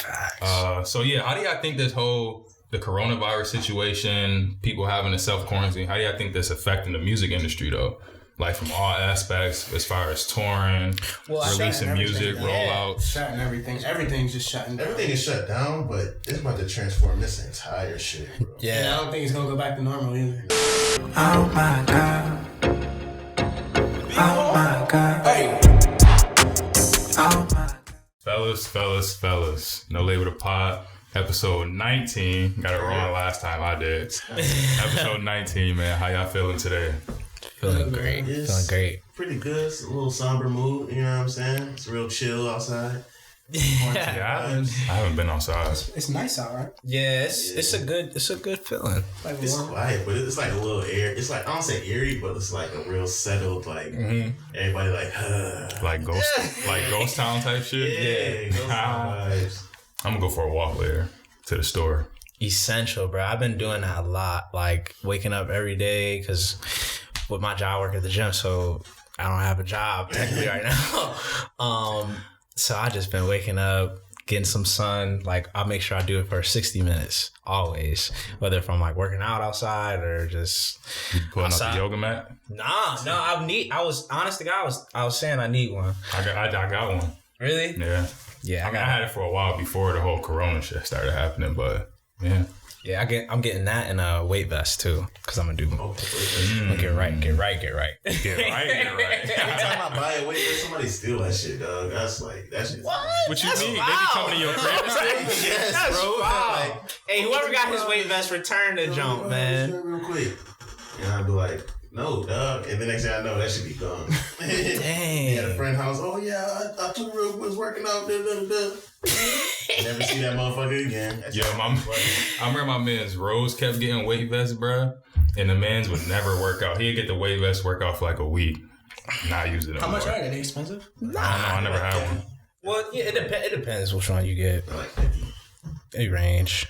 Facts. So yeah, how do y'all think the coronavirus situation, people having to self-quarantine, how do y'all think that's affecting the music industry though? Like from all aspects, as far as touring, releasing music, rollouts. Shutting everything. Everything's just shutting down. Everything is shut down, but it's about to transform this entire shit, bro. Yeah, and I don't think it's going to go back to normal either. Oh my God. Oh my God. Hey. Oh my God. Fellas. No Label the Pod. Episode 19. Got it wrong last time I did. Episode 19, man. How y'all feeling today? Feeling great. Pretty good. It's a little somber mood, you know what I'm saying? It's real chill outside. Yeah, I haven't been outside. It's nice out, right? Yeah, it's a good feeling. Like it's quiet, but it's like a little air. It's like, I don't say eerie, but it's like a real settled, like everybody like ghost town type shit. Yeah, ghost town vibes. I'm gonna go for a walk later to the store. Essential, bro. I've been doing that a lot, like waking up every day because with my job, I work at the gym, so I don't have a job technically right now. So I just been waking up, getting some sun. Like I'll make sure I do it for 60 minutes always, whether if I'm like working out outside or just pulling out the yoga mat. No. I was honest to God, I was saying I need one. I got one. Really? Yeah. I had it for a while before the whole Corona shit started happening, but yeah. Yeah, I'm getting that and a weight vest too, because I'm gonna do. Get right. Every time I buy a weight vest, somebody steal that shit, dog. That's like that shit. What you mean? They be coming to your crib and stuff? Yes, that's bro. Wow. Like, hey, whoever got his weight vest, return the jump, man. Real quick, and I'd be like, no, dog. And the next thing I know, that should be gone. Dang. At a friend's house. Oh yeah, I took real was working out. Never see that motherfucker again. Yo, I remember my man's Rose kept getting weight vests, bruh, and the man's would never work out. He'd get the weight vest work out for like a week, not use it anymore. How much are they? They expensive? Nah, I never had one. Well, yeah, it depends which one you get. Like 50. They range.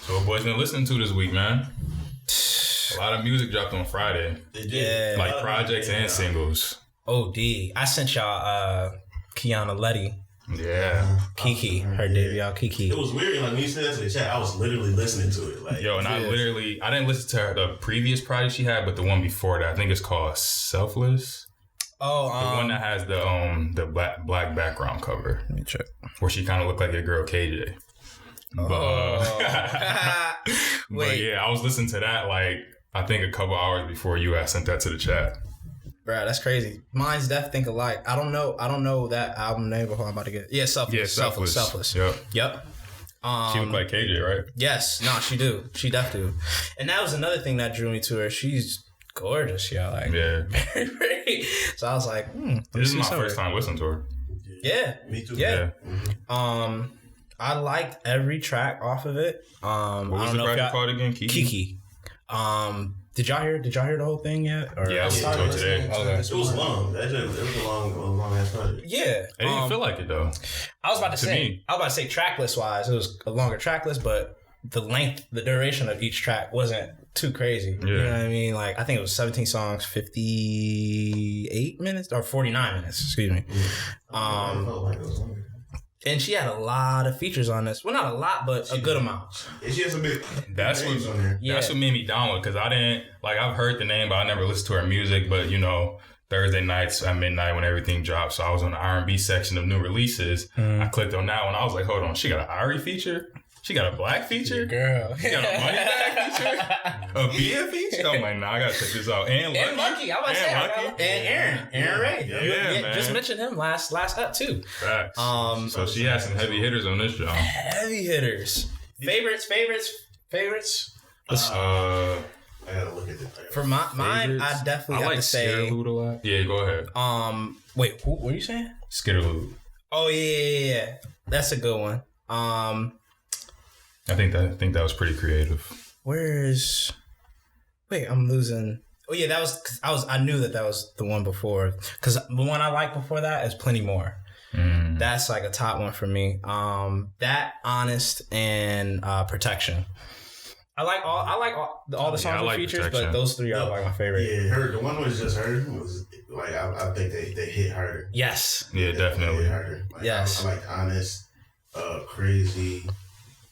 So what boys been listening to this week, man? A lot of music dropped on Friday. They did. Yeah. Like projects and singles. OD. I sent y'all Kiana Letty. Yeah. Kiki. Her debut, y'all Kiki. It was weird. Like when you said that to the chat, I was literally listening to it. Like, yo, and I didn't listen to her, the previous project she had, but the one before that. I think it's called Selfless. Oh, the one that has the black background cover. Let me check. Where she kind of looked like your girl KJ. But yeah, I was listening to that like I think a couple hours before you had sent that to the chat. Bro, that's crazy. Mine's Death Think Alike. I don't know that album name before I'm about to get. Yeah, Selfless. Yep. She looked like KJ, right? Yes. No, she do. She definitely do. And that was another thing that drew me to her. She's gorgeous, y'all. Like, yeah. Very pretty. So I was like, this is my first time listening to her. Yeah. Me too. Yeah. I liked every track off of it. What was the project called again? Kiki. Did y'all hear the whole thing yet? Or yeah, I listened to it today. Okay. It was long. It was a long ass project. Yeah. It didn't feel like it though. I was about to say track list wise, it was a longer track list, but the duration of each track wasn't too crazy. Yeah. You know what I mean? Like I think it was 17 songs, 58 minutes or 49 minutes, excuse me. I felt like it was longer. And she had a lot of features on this. Well, not a lot, but a good amount. Yeah, she has a bit. That's what made me down with, because I didn't I've heard the name, but I never listened to her music. But you know, Thursday nights at midnight when everything drops, so I was on the R&B section of new releases. I clicked on that one. I was like, hold on, she got an Ari feature. She got a black feature? Girl. She got a money bag feature? A Bia feature? I'm like, nah, I gotta check this out. And Lucky. I was saying. And Aaron Ray. Yeah, man. Just mentioned him last up too. Facts. So she had some heavy hitters on this show. Heavy hitters. Favorites. I gotta look at this. For mine, I definitely have to say. Skitterloot a lot. Yeah, go ahead. Wait, what were you saying? Skitterloot. Oh yeah. That's a good one. I think that was pretty creative. Wait, I'm losing. Oh yeah, I knew that was the one before, because the one I liked before that is Plenty More. That's like a top one for me. That, Honest, and Protection. I like all the songs with features, but those three are like my favorite. Yeah, the one was just her. Was like I think they hit harder. Yes. Yeah, definitely. They hit harder. Like, yes. I like Honest. Crazy.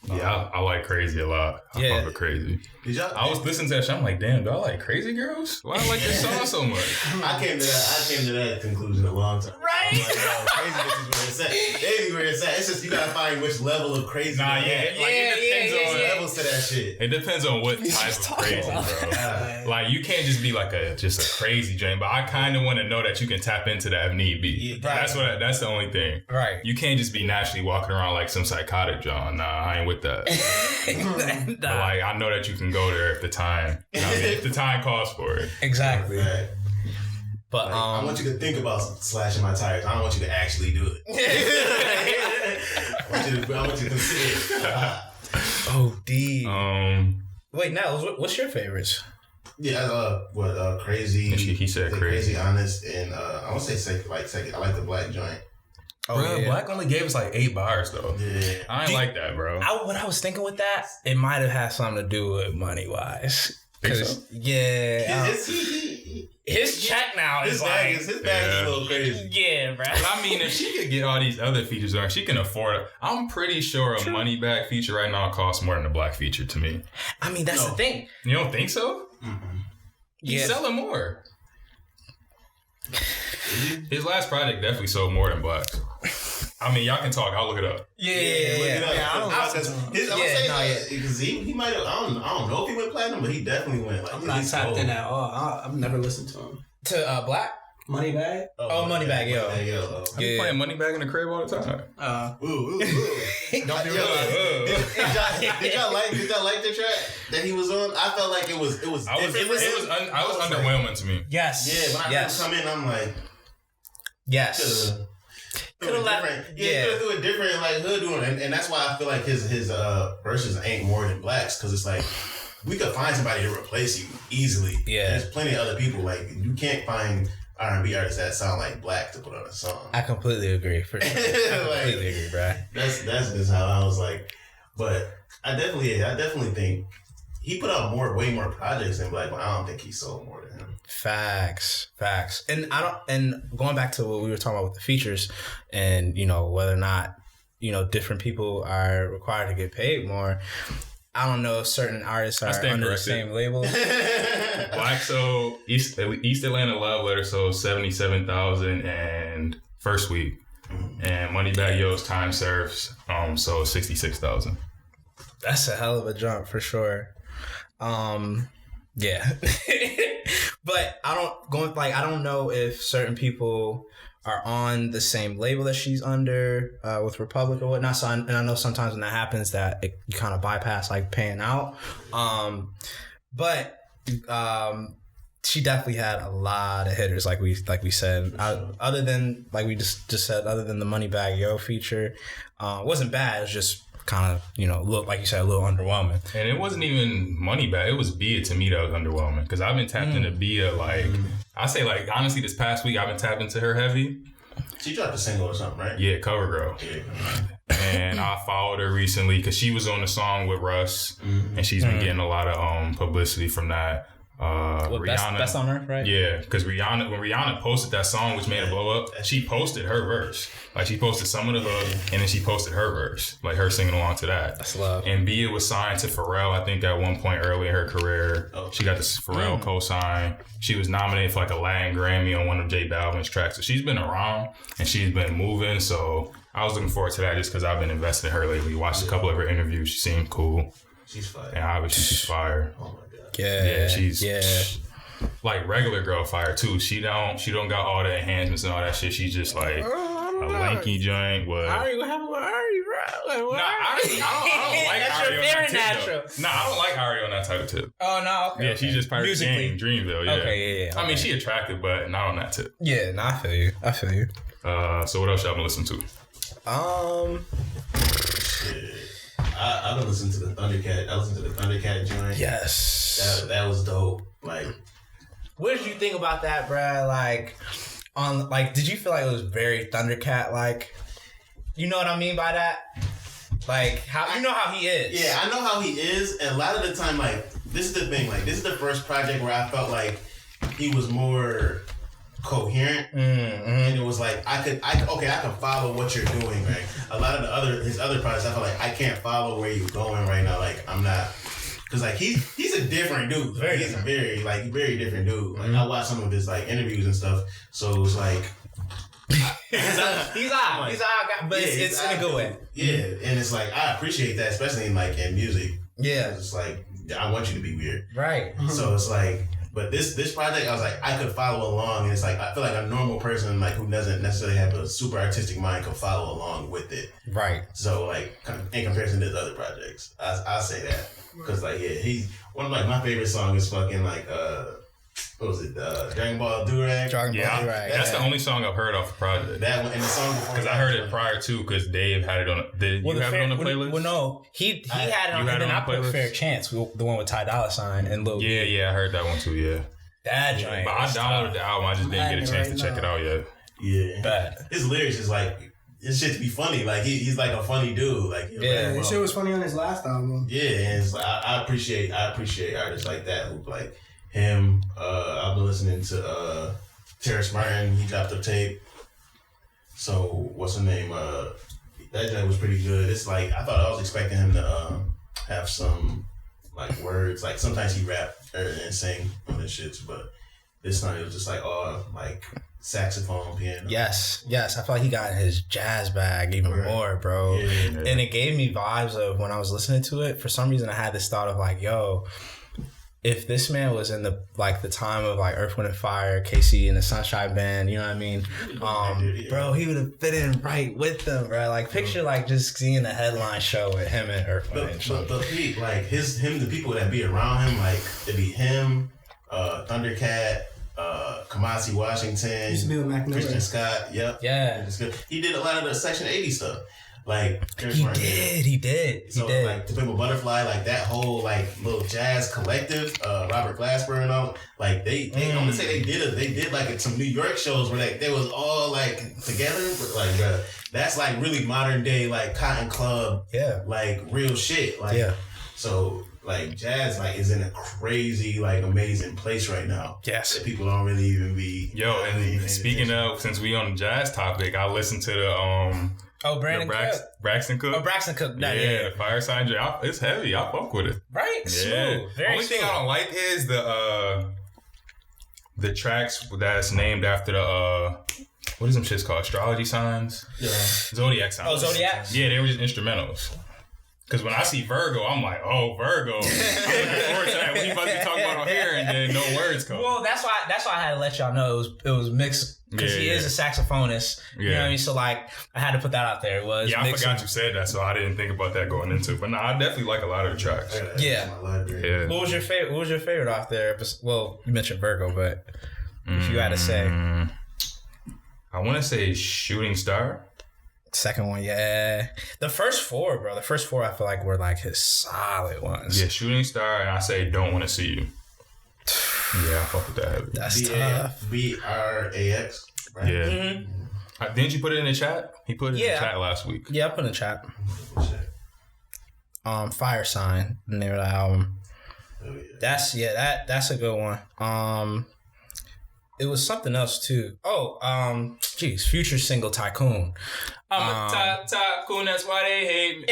Yeah, I like Crazy a lot. I fuck with Crazy. I was listening to that shit. I'm like, damn, do I like Crazy Girls? Why I like this song so much? I came to that conclusion a long time. Right. Like, Crazy Bitch is where it's at. They be where it's at. It's just you gotta find which level of crazy. Nah, it depends on levels to that shit. It depends on what type of crazy, bro. Like you can't just be like just a crazy joint, but I kind of want to know that you can tap into that if need be. Yeah, that's the only thing. Right. You can't just be naturally walking around like some psychotic John. Nah, I ain't with that. But like I know that you can go there if the time, if the time calls for it. Exactly. Right. But like, I want you to think about slashing my tires. I don't want you to actually do it. I want you to consider it. OD. Wait, now what's your favorites? Yeah, Crazy. He said Crazy, Honest, and I want to say second. I like the Black joint. Oh, bro, yeah. Black only gave us like 8 bars though. Yeah, I ain't like that, bro. What I was thinking with that, it might have had something to do with money wise. So? Yeah, his check now is like his bag is a little crazy. Yeah, bro. But I mean, if she could get all these other features on, she can afford it. I'm pretty sure a Moneybag feature right now costs more than a Black feature to me. I mean, that's the thing. You don't think so? Mm-hmm. He's selling more. His last project definitely sold more than Black's. I mean, y'all can talk. I'll look it up. Yeah. I don't know. Because he might have. I don't know if he went platinum, but he definitely went. Like, I'm not tapped in at all. I've never listened to him. To Black? Moneybag? Moneybag, yo. I be playing Moneybag in the crib all the time. Don't be real. Did y'all like the track that he was on? I felt like it was. I was underwhelming to me. Yes. Yeah, when I come in, I'm like, yes. Could have threw a different like hood doing it, and that's why I feel like his verses ain't more than Black's, because it's like we could find somebody to replace you easily. Yeah, there's plenty of other people. Like you can't find R&B artists that sound like Black to put on a song. I completely agree. For sure. I completely agree, bro. That's just how I was like, but I definitely think he put out way more projects than Black, but I don't think he sold more than him. Facts. And going back to what we were talking about with the features and, whether or not, different people are required to get paid more. I don't know if certain artists are under the same label. Black sold East Atlanta Love Letter sold 77,000 and first week. And Moneybag Yo's Time Serves sold 66,000. That's a hell of a jump for sure. Yeah. But I don't know if certain people are on the same label that she's under with Republic or whatnot. So I know sometimes when that happens that you kind of bypass like paying out. But she definitely had a lot of hitters, like we said. Other than like we just said, other than the Moneybag Yo feature, wasn't bad. It was just kind of, look like you said, a little underwhelming. And it wasn't even Moneybag. It was Bia to me that was underwhelming, because I've been tapped into Bia I say like honestly this past week I've been tapped into her heavy. She dropped a single or something, right? Yeah, Cover Girl. Yeah. And I followed her recently because she was on the song with Russ, and she's been getting a lot of publicity from that. Rihanna, that's on her, right? Yeah, because when Rihanna posted that song, which made it blow up, she posted her verse. Like she posted some of the hook, and then she posted her verse, like her singing along to that. That's love. And Bia was signed to Pharrell, I think, at one point early in her career. She got this Pharrell co-sign. She was nominated for like a Latin Grammy on one of J Balvin's tracks. So she's been around and she's been moving. So I was looking forward to that just because I've been invested in her lately. Watched a couple of her interviews. She seemed cool. She's fire. And obviously she's fire. Oh my God. Yeah, she's like regular girl fire too. She don't got all the enhancements and all that shit. She's just like a lanky joint. What? Ari, what happened with Ari, bro? I don't like That's Ari your on that very tip, natural. though. I don't like Ari on that type of tip. Oh no, okay. Yeah, she's just Pirate Gang, Dreamville. Yeah. Okay, yeah. I mean, she attractive, but not on that tip. Yeah, no, I feel you. So what else y'all been listening to? I've been listening to the Thundercat. I listened to the Thundercat joint. Yes, that was dope. Like, what did you think about that, bro? Did you feel like it was very Thundercat like? You know what I mean by that? Like, how he is. Yeah, I know how he is, and a lot of the time, like, this is the thing. Like, this is the first project where I felt like he was more coherent, and it was like I could follow what you're doing, right? A lot of his other projects, I feel like I can't follow where you're going right now. Like I'm not, because like he's a different dude. He's a very different dude. Like I watched some of his like interviews and stuff, so it was like he's odd, but it's in a good way. Yeah, and it's like I appreciate that, especially in music. Yeah, it's like I want you to be weird, right? So it's like. But this project, I was like, I could follow along. And it's like, I feel like a normal person, like, who doesn't necessarily have a super artistic mind could follow along with it. Right. So, like, in comparison to his other projects, I'll say that. Because, like, yeah, one of, like, my favorite songs is fucking, like, what was it? Dragon Ball Durag. That's the only song I've heard off the project. That one and the song before. Because I heard it prior to, because Dave had it on. Did you have it on the playlist? Well, no, he had it on. And then I put Fair Chance, the one with Ty Dolla $ign and Lil. Yeah, I heard that one too. Yeah, that joint. But I downloaded the album. I just didn't get a chance to check it out yet. Yeah, but his lyrics is like. It's shit to be funny. Like he's like a funny dude. Like his shit was funny on his last album. Yeah, and it's like, I appreciate artists like that who like. Him, I've been listening to Terrace Martin. He dropped a tape. So what's her name? That joint was pretty good. It's like I thought I was expecting him to have some like words. Like sometimes he rap and sing on his shits, but this time it was just like like saxophone, piano. Yes. I feel like he got his jazz bag even more, bro. Yeah. And it gave me vibes of when I was listening to it. For some reason, I had this thought of like, yo. If this man was in the time of like Earth, Wind and Fire, Casey and the Sunshine Band, you know what I mean? Bro, he would have fit in right with them, bro. Like picture like just seeing the headline show with him and Earth, Wind and Fire. But like the people that be around him, like it'd be him, Thundercat, Kamasi Washington, used to be with Mac Miller. Christian Scott, yep. Yeah. He did a lot of the Section 80 stuff. Like he did. So like To Pimp a Butterfly, like that whole like little jazz collective, Robert Glasper and all, like they I'm gonna say they did like some New York shows where they was all like together, but like that's like really modern day like Cotton Club, like real shit, like so like jazz like is in a crazy like amazing place right now. Yes, that people don't really even be. Yo, and speaking of, since we on the jazz topic, I listened to the Braxton Cook. Oh, Braxton Cook. Yeah, Fireside J. It's heavy. I fuck with it. Right? Yeah. Smooth. Very Only thing I don't like is the tracks that's named after the what is them shits called? Astrology signs? Yeah. Zodiac signs. Oh, Zodiacs? Yeah, they were just instrumentals. Because when I see Virgo, I'm like, oh, Virgo. I'm looking forward to that. What you about to be talking about on here? And then no words come. Well, that's why I had to let y'all know it was mixed. Because he is a saxophonist. You know what I mean? So, like, I had to put that out there. It was I forgot you said that, so I didn't think about that going into it. But no, I definitely like a lot of the tracks. Yeah. What was your favorite off there? Well, you mentioned Virgo, but if you had to say. I want to say Shooting Star. Second one, yeah. The first four, bro. The first four, I feel like were like his solid ones. Yeah, Shooting Star, and I say Don't Want to See You. Yeah, I fuck with that heavy. That's tough. BRAX, right? Yeah. Mm-hmm. Didn't you put it in the chat? He put it in the chat last week. Yeah, I put it in the chat. Fire Sign, the name of the album. Oh, yeah. That's a good one. It was something else too. Future single Tycoon. I'm a tycoon, that's why they hate me.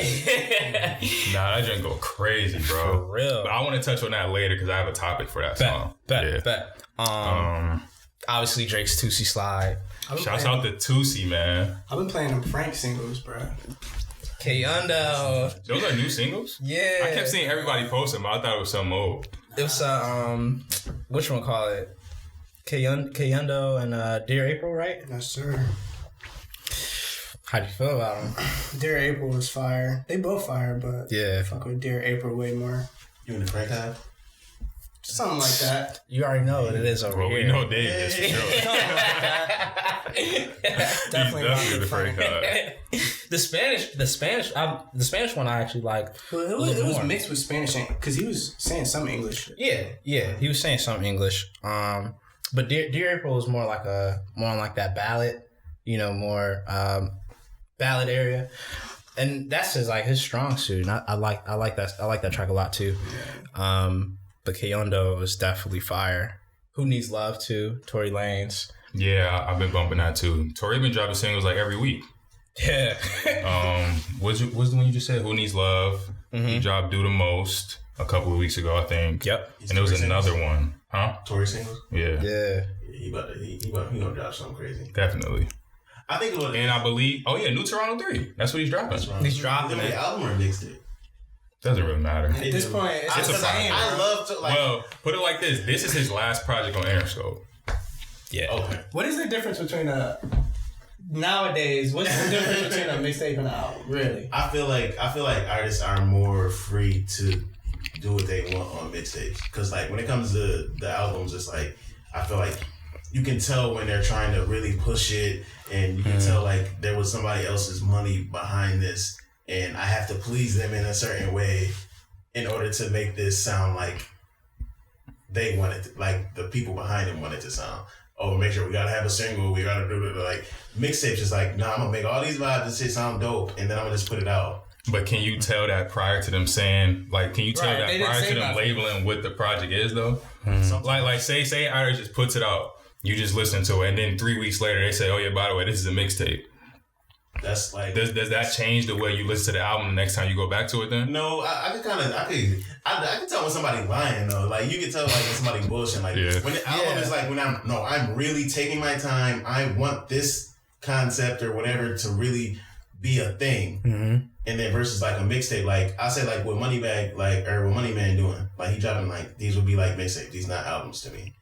Nah, that didn't go crazy, bro. For real. But I want to touch on that later because I have a topic for that song. Bet. Obviously Drake's Tootsie Slide. Shouts out to Tootsie, man. I've been playing them Frank singles, bro. K-Undo. Those are new singles? Yeah. I kept seeing everybody post them, but I thought it was something old. It was which one call it? K-Undo and Dear April, right? Yes, sir. How do you feel about them? Dear April was fire. They both fire, but I fuck with Dear April way more. You and the Frank have? Something like that. You already know what it is over here. We know Dave is for sure. Definitely the Frank guy. The Spanish one I actually like. Well, it was mixed with Spanish because he was saying some English. Yeah, he was saying some English. But Dear April was more like that ballad, more ballad area, and that's his strong suit. And I like that track a lot too. Yeah. But K-Undo was definitely fire. Who Needs Love too? Tory Lanez. Yeah, I've been bumping that too. Tory been dropping singles like every week. Yeah. What's the one you just said? Who Needs Love? He dropped Do the Most a couple of weeks ago, I think. Yep. And there was another one. Huh? Tory singles? Yeah. Yeah. He gonna drop something crazy. Definitely. I think it was. And I believe, New Toronto 3. That's what he's dropping. He's dropping it. Album or mixtape? Doesn't really matter. At this point, it's a project. I love to well, put it like this. This is his last project on Interscope. Yeah. Okay. What is the difference between nowadays? What's the difference between a mixtape and an album? Really? I feel like artists are more free to do what they want on mixtapes. Because like when it comes to the albums, it's like I feel like you can tell when they're trying to really push it, and you can tell like there was somebody else's money behind this, and I have to please them in a certain way in order to make this sound like they wanted to, like the people behind them wanted to sound. Oh, make sure we gotta have a single, we gotta do it. Like mixtapes just like, nah, I'm gonna make all these vibes, this shit sound dope, and then I'm gonna just put it out. But can you tell that prior to them saying, like, can you tell that prior to them labeling what the project is though? Like say artist just puts it out, you just listen to it, and then 3 weeks later they say, oh yeah, by the way, this is a mixtape. That's like does that change the way you listen to the album the next time you go back to it then? No, I can tell when somebody lying though. Like you can tell like when somebody bullshitting. Like when the album is like when I'm really taking my time. I want this concept or whatever to really be a thing. And then versus like a mixtape, like I say like what Moneybag or what Moneyman doing, like he dropping like these would be like mixtapes. These not albums to me.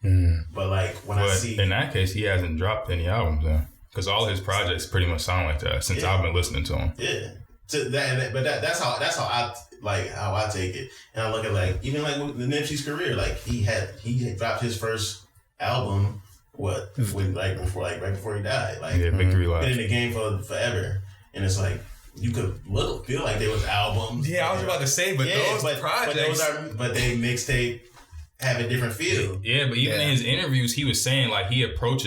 But like I see in that case, he hasn't dropped any albums then. Because all his projects pretty much sound like that since I've been listening to him. Yeah. That's how I take it. And I look at like even like with the Nipsey's career, like he had dropped his first album right before he died. Like Victory Lap. Been in the game for forever. And it's like you could feel like there was albums. Yeah, I was about to say, but those projects but they mixtape have a different feel. Yeah, but even in his interviews, he was saying like he approached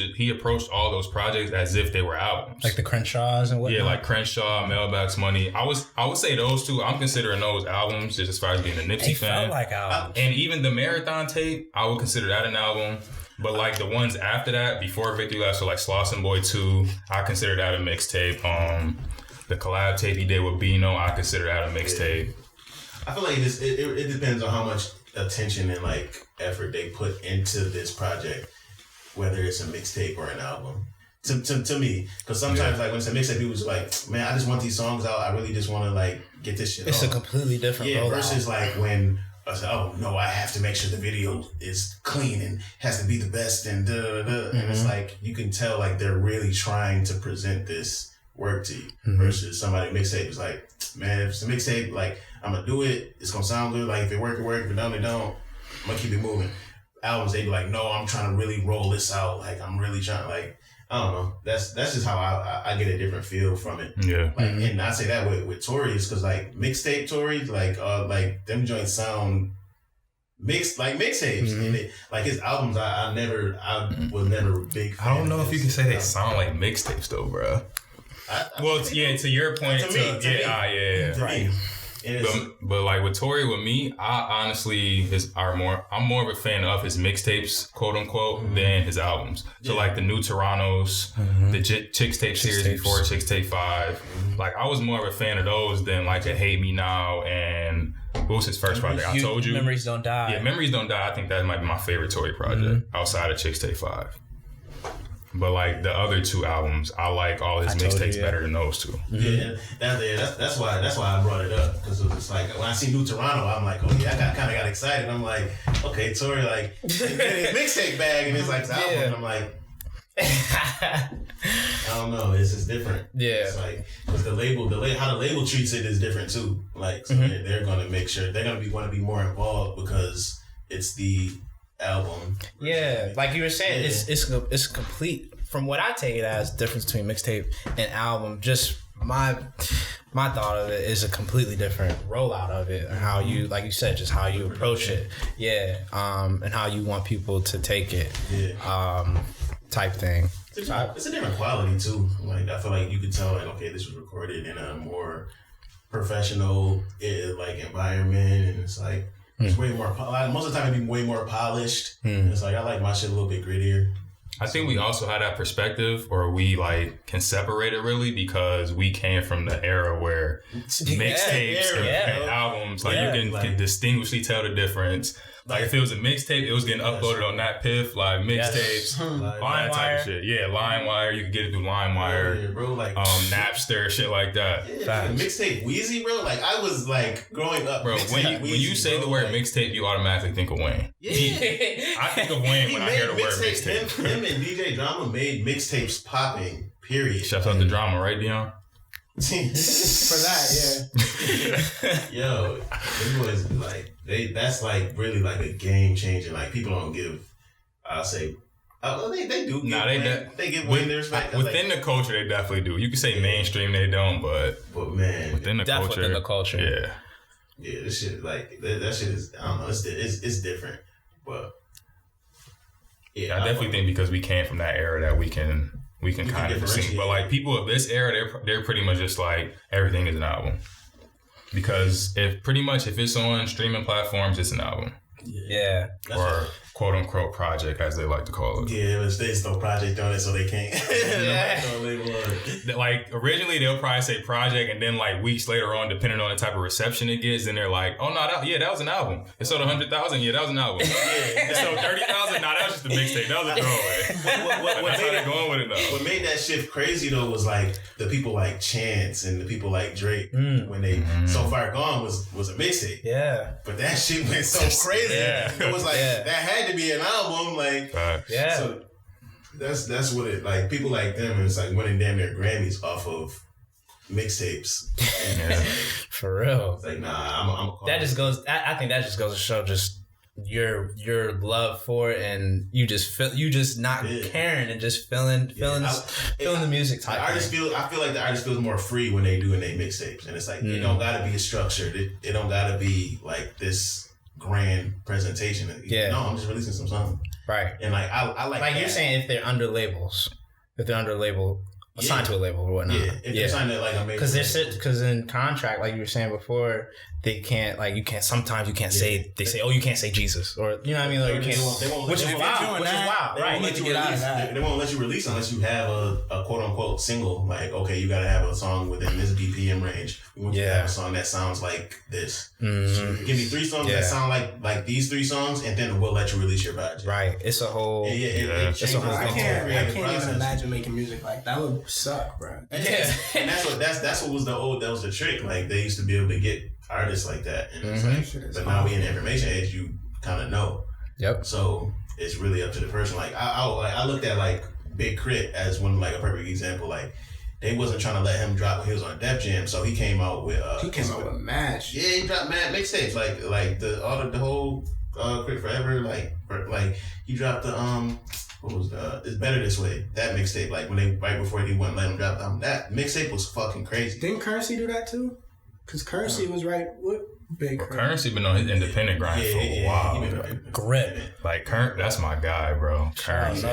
all those projects as if they were albums, like the Crenshaws and whatnot. Yeah, like Crenshaw, Mailbags Money. I would say those two. I'm considering those albums just as far as being a Nipsey fan. Felt like albums. And even the Marathon tape, I would consider that an album. But like the ones after that, before Victory Lap, so like Slauson Boy 2, I consider that a mixtape. The collab tape he did with Bino, I consider that a mixtape. I feel like it depends on how much attention and like effort they put into this project, whether it's a mixtape or an album. To me, because sometimes like when it's a mixtape, people just like, man, I just want these songs out. I really just want to like get this shit. It's off. a completely different. Yeah, versus like when I said, oh no, I have to make sure the video is clean and has to be the best and da da da. And it's like you can tell like they're really trying to present this work to you. Versus somebody mixtape is like, man, if it's a mixtape, like I'm gonna do it. It's gonna sound good. Like if it work, it work. If it don't, it don't. I'm gonna keep it moving. Albums, they be like, no, I'm trying to really roll this out. Like I'm really trying. Like I don't know. That's just how I get a different feel from it. Yeah. Like and I say that with Tory's because like mixtape Tory's like them joints sound mixed like mixtapes and it, like his albums. I was never a big fan. I don't know if you can say they sound like mixtapes though, bro. To your point, to me. But like with Tory, with me, I honestly I'm more of a fan of his mixtapes, quote unquote, than his albums. So like the New Torontos, the Chicks Tape series before Chicks Tape 5. Like I was more of a fan of those than like a Hate Me Now and what was his first project? I Told You. Memories Don't Die. Yeah, Memories Don't Die. I think that might be my favorite Tory project outside of Chicks Tape 5. But like the other two albums, I like all his mixtapes better than those two. Yeah, that's why I brought it up because it was like when I see New Toronto, I'm like, oh yeah, I kind of got excited. I'm like, okay, Tory like his mixtape bag and it's like the album. And I'm like, I don't know, it's just different. Yeah, it's like because how the label treats it is different too. Like so they're gonna make sure they're gonna want to be more involved because it's the album. Yeah, like you were saying, it's complete. From what I take it as, difference between mixtape and album. Just my thought of it is a completely different rollout of it, and how you, like you said, just how you approach it. Yeah, and how you want people to take it. Yeah. Type thing. It's a different quality too. Like I feel like you could tell, like, okay, this was recorded in a more professional like environment, and it's like. It's way more. Most of the time, it'd be way more polished. It's like I like my shit a little bit grittier. I think we also had that perspective, or we like can separate it really because we came from the era where mixtapes and albums, like you can distinguishly tell the difference. Like if it was a mixtape, it was getting uploaded on that Piff, like mixtapes, all that type of shit. Yeah, LimeWire, you could get it through LimeWire, bro, like Napster, shit like that. Yeah, mixtape Wheezy, bro. Like I was like growing up, bro. When you say the word mixtape, you automatically think of Wayne. Yeah, I think of Wayne when I hear the word mixtape. Him and DJ Drama made mixtapes popping. Period. Shout out to Drama, right, Dion? For that, yeah. Yo, them boys like that's like really like a game changer. Like people don't give, I'll say, they do. They give Wayne their respect within the culture. They definitely do. You can say mainstream, they don't, but man, within the culture, yeah, this shit like that shit is, I don't know, it's different, but yeah, I definitely think because we came from that era that we can kind of sing. But like people of this era, they're pretty much just like everything is an album. Because if it's on streaming platforms, it's an album. Yeah. Or quote unquote project, as they like to call it. Yeah, but they still project on it, so they can't. Like originally they'll probably say project, and then like weeks later on, depending on the type of reception it gets, then they're like, oh no, that was an album. It sold 100,000. Yeah, that was an album. It sold 30,000. Nah, that was just a mixtape. That was a throwaway. That's how they're going with it though. What made that shift crazy though was like the people like Chance and the people like Drake when they So Far Gone was a mixtape. Yeah. But that shit went so crazy. Yeah. It was like that had to be an album. Like So that's what it like. People like them, and it's like winning damn near Grammys off of mixtapes. For real. It's like I'm that just goes. I think that just goes to show just your love for it, and you just not caring and just feeling the music type. I feel like the artist feels more free when they do their mixtapes, and it's like it don't gotta be structured. It don't gotta be like this grand presentation. No, I'm just releasing some songs. Right. And like I like that. You're saying if they're under label, assigned to a label or whatnot. Yeah, if they're signed to like a major, because in contract, like you were saying before, they can't sometimes you can't say, they say, oh, you can't say Jesus, or you know what I mean, like you can't, which is wild, right? They won't let you release unless you have a quote unquote single. Like, okay, you got to have a song within this BPM range. We want you to have a song that sounds like this. So give me 3 songs that sound like these 3 songs, and then we'll let you release your project. Right. It's a whole. It's a whole. I can't even imagine making music like that. Would suck, bro. Yeah. And that's what was that was the trick. Like they used to be able to get artists like that, and it's like, but now we in the information age, you kind of know. Yep. So it's really up to the person. Like I looked at like Big Crit as one like a perfect example. Like they wasn't trying to let him drop when he was on Def Jam, so he came out with Mash. Yeah, he dropped mad mixtapes like the whole Crit Forever. Like he dropped the what was It's Better This Way, that mixtape. Like when right before he wouldn't let him drop that mixtape was fucking crazy. Didn't Currency do that too? Because Currency was right with Big Crit. Currency been on his independent grind for a while. Grip. Like that's my guy, bro. Currency.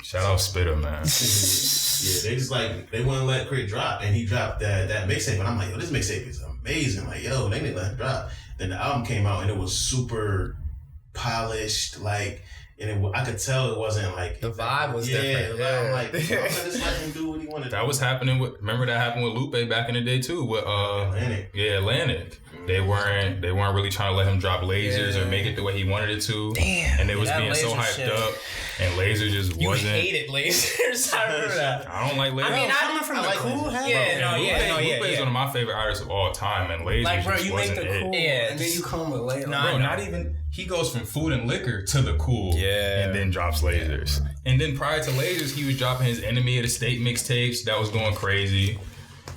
Shout out Spitter, man. They just like they wouldn't let Crit drop, and he dropped that mixtape, and I'm like, yo, this mixtape is amazing. Like, yo, they didn't let him drop. Then the album came out, and it was super polished, like. And I could tell it wasn't like the vibe was different. I'm like, just let him do what he wanted to do. That was happening remember that happened with Lupe back in the day too with Atlantic. Yeah, Atlantic. They weren't really trying to let him drop lasers or make it the way he wanted it to. Damn. And they was being so hyped up, and laser just wasn't. You hated lasers. I remember that. I don't like lasers. I mean, coming from the cool head. Lupe is one of my favorite artists of all time, and lasers like, bro, just you wasn't make the cool, and then you come with laser. Bro, not even. He goes from Food and Liquor to the cool, and then drops lasers. And then prior to lasers, he was dropping his Enemy of the State mixtapes. That was going crazy.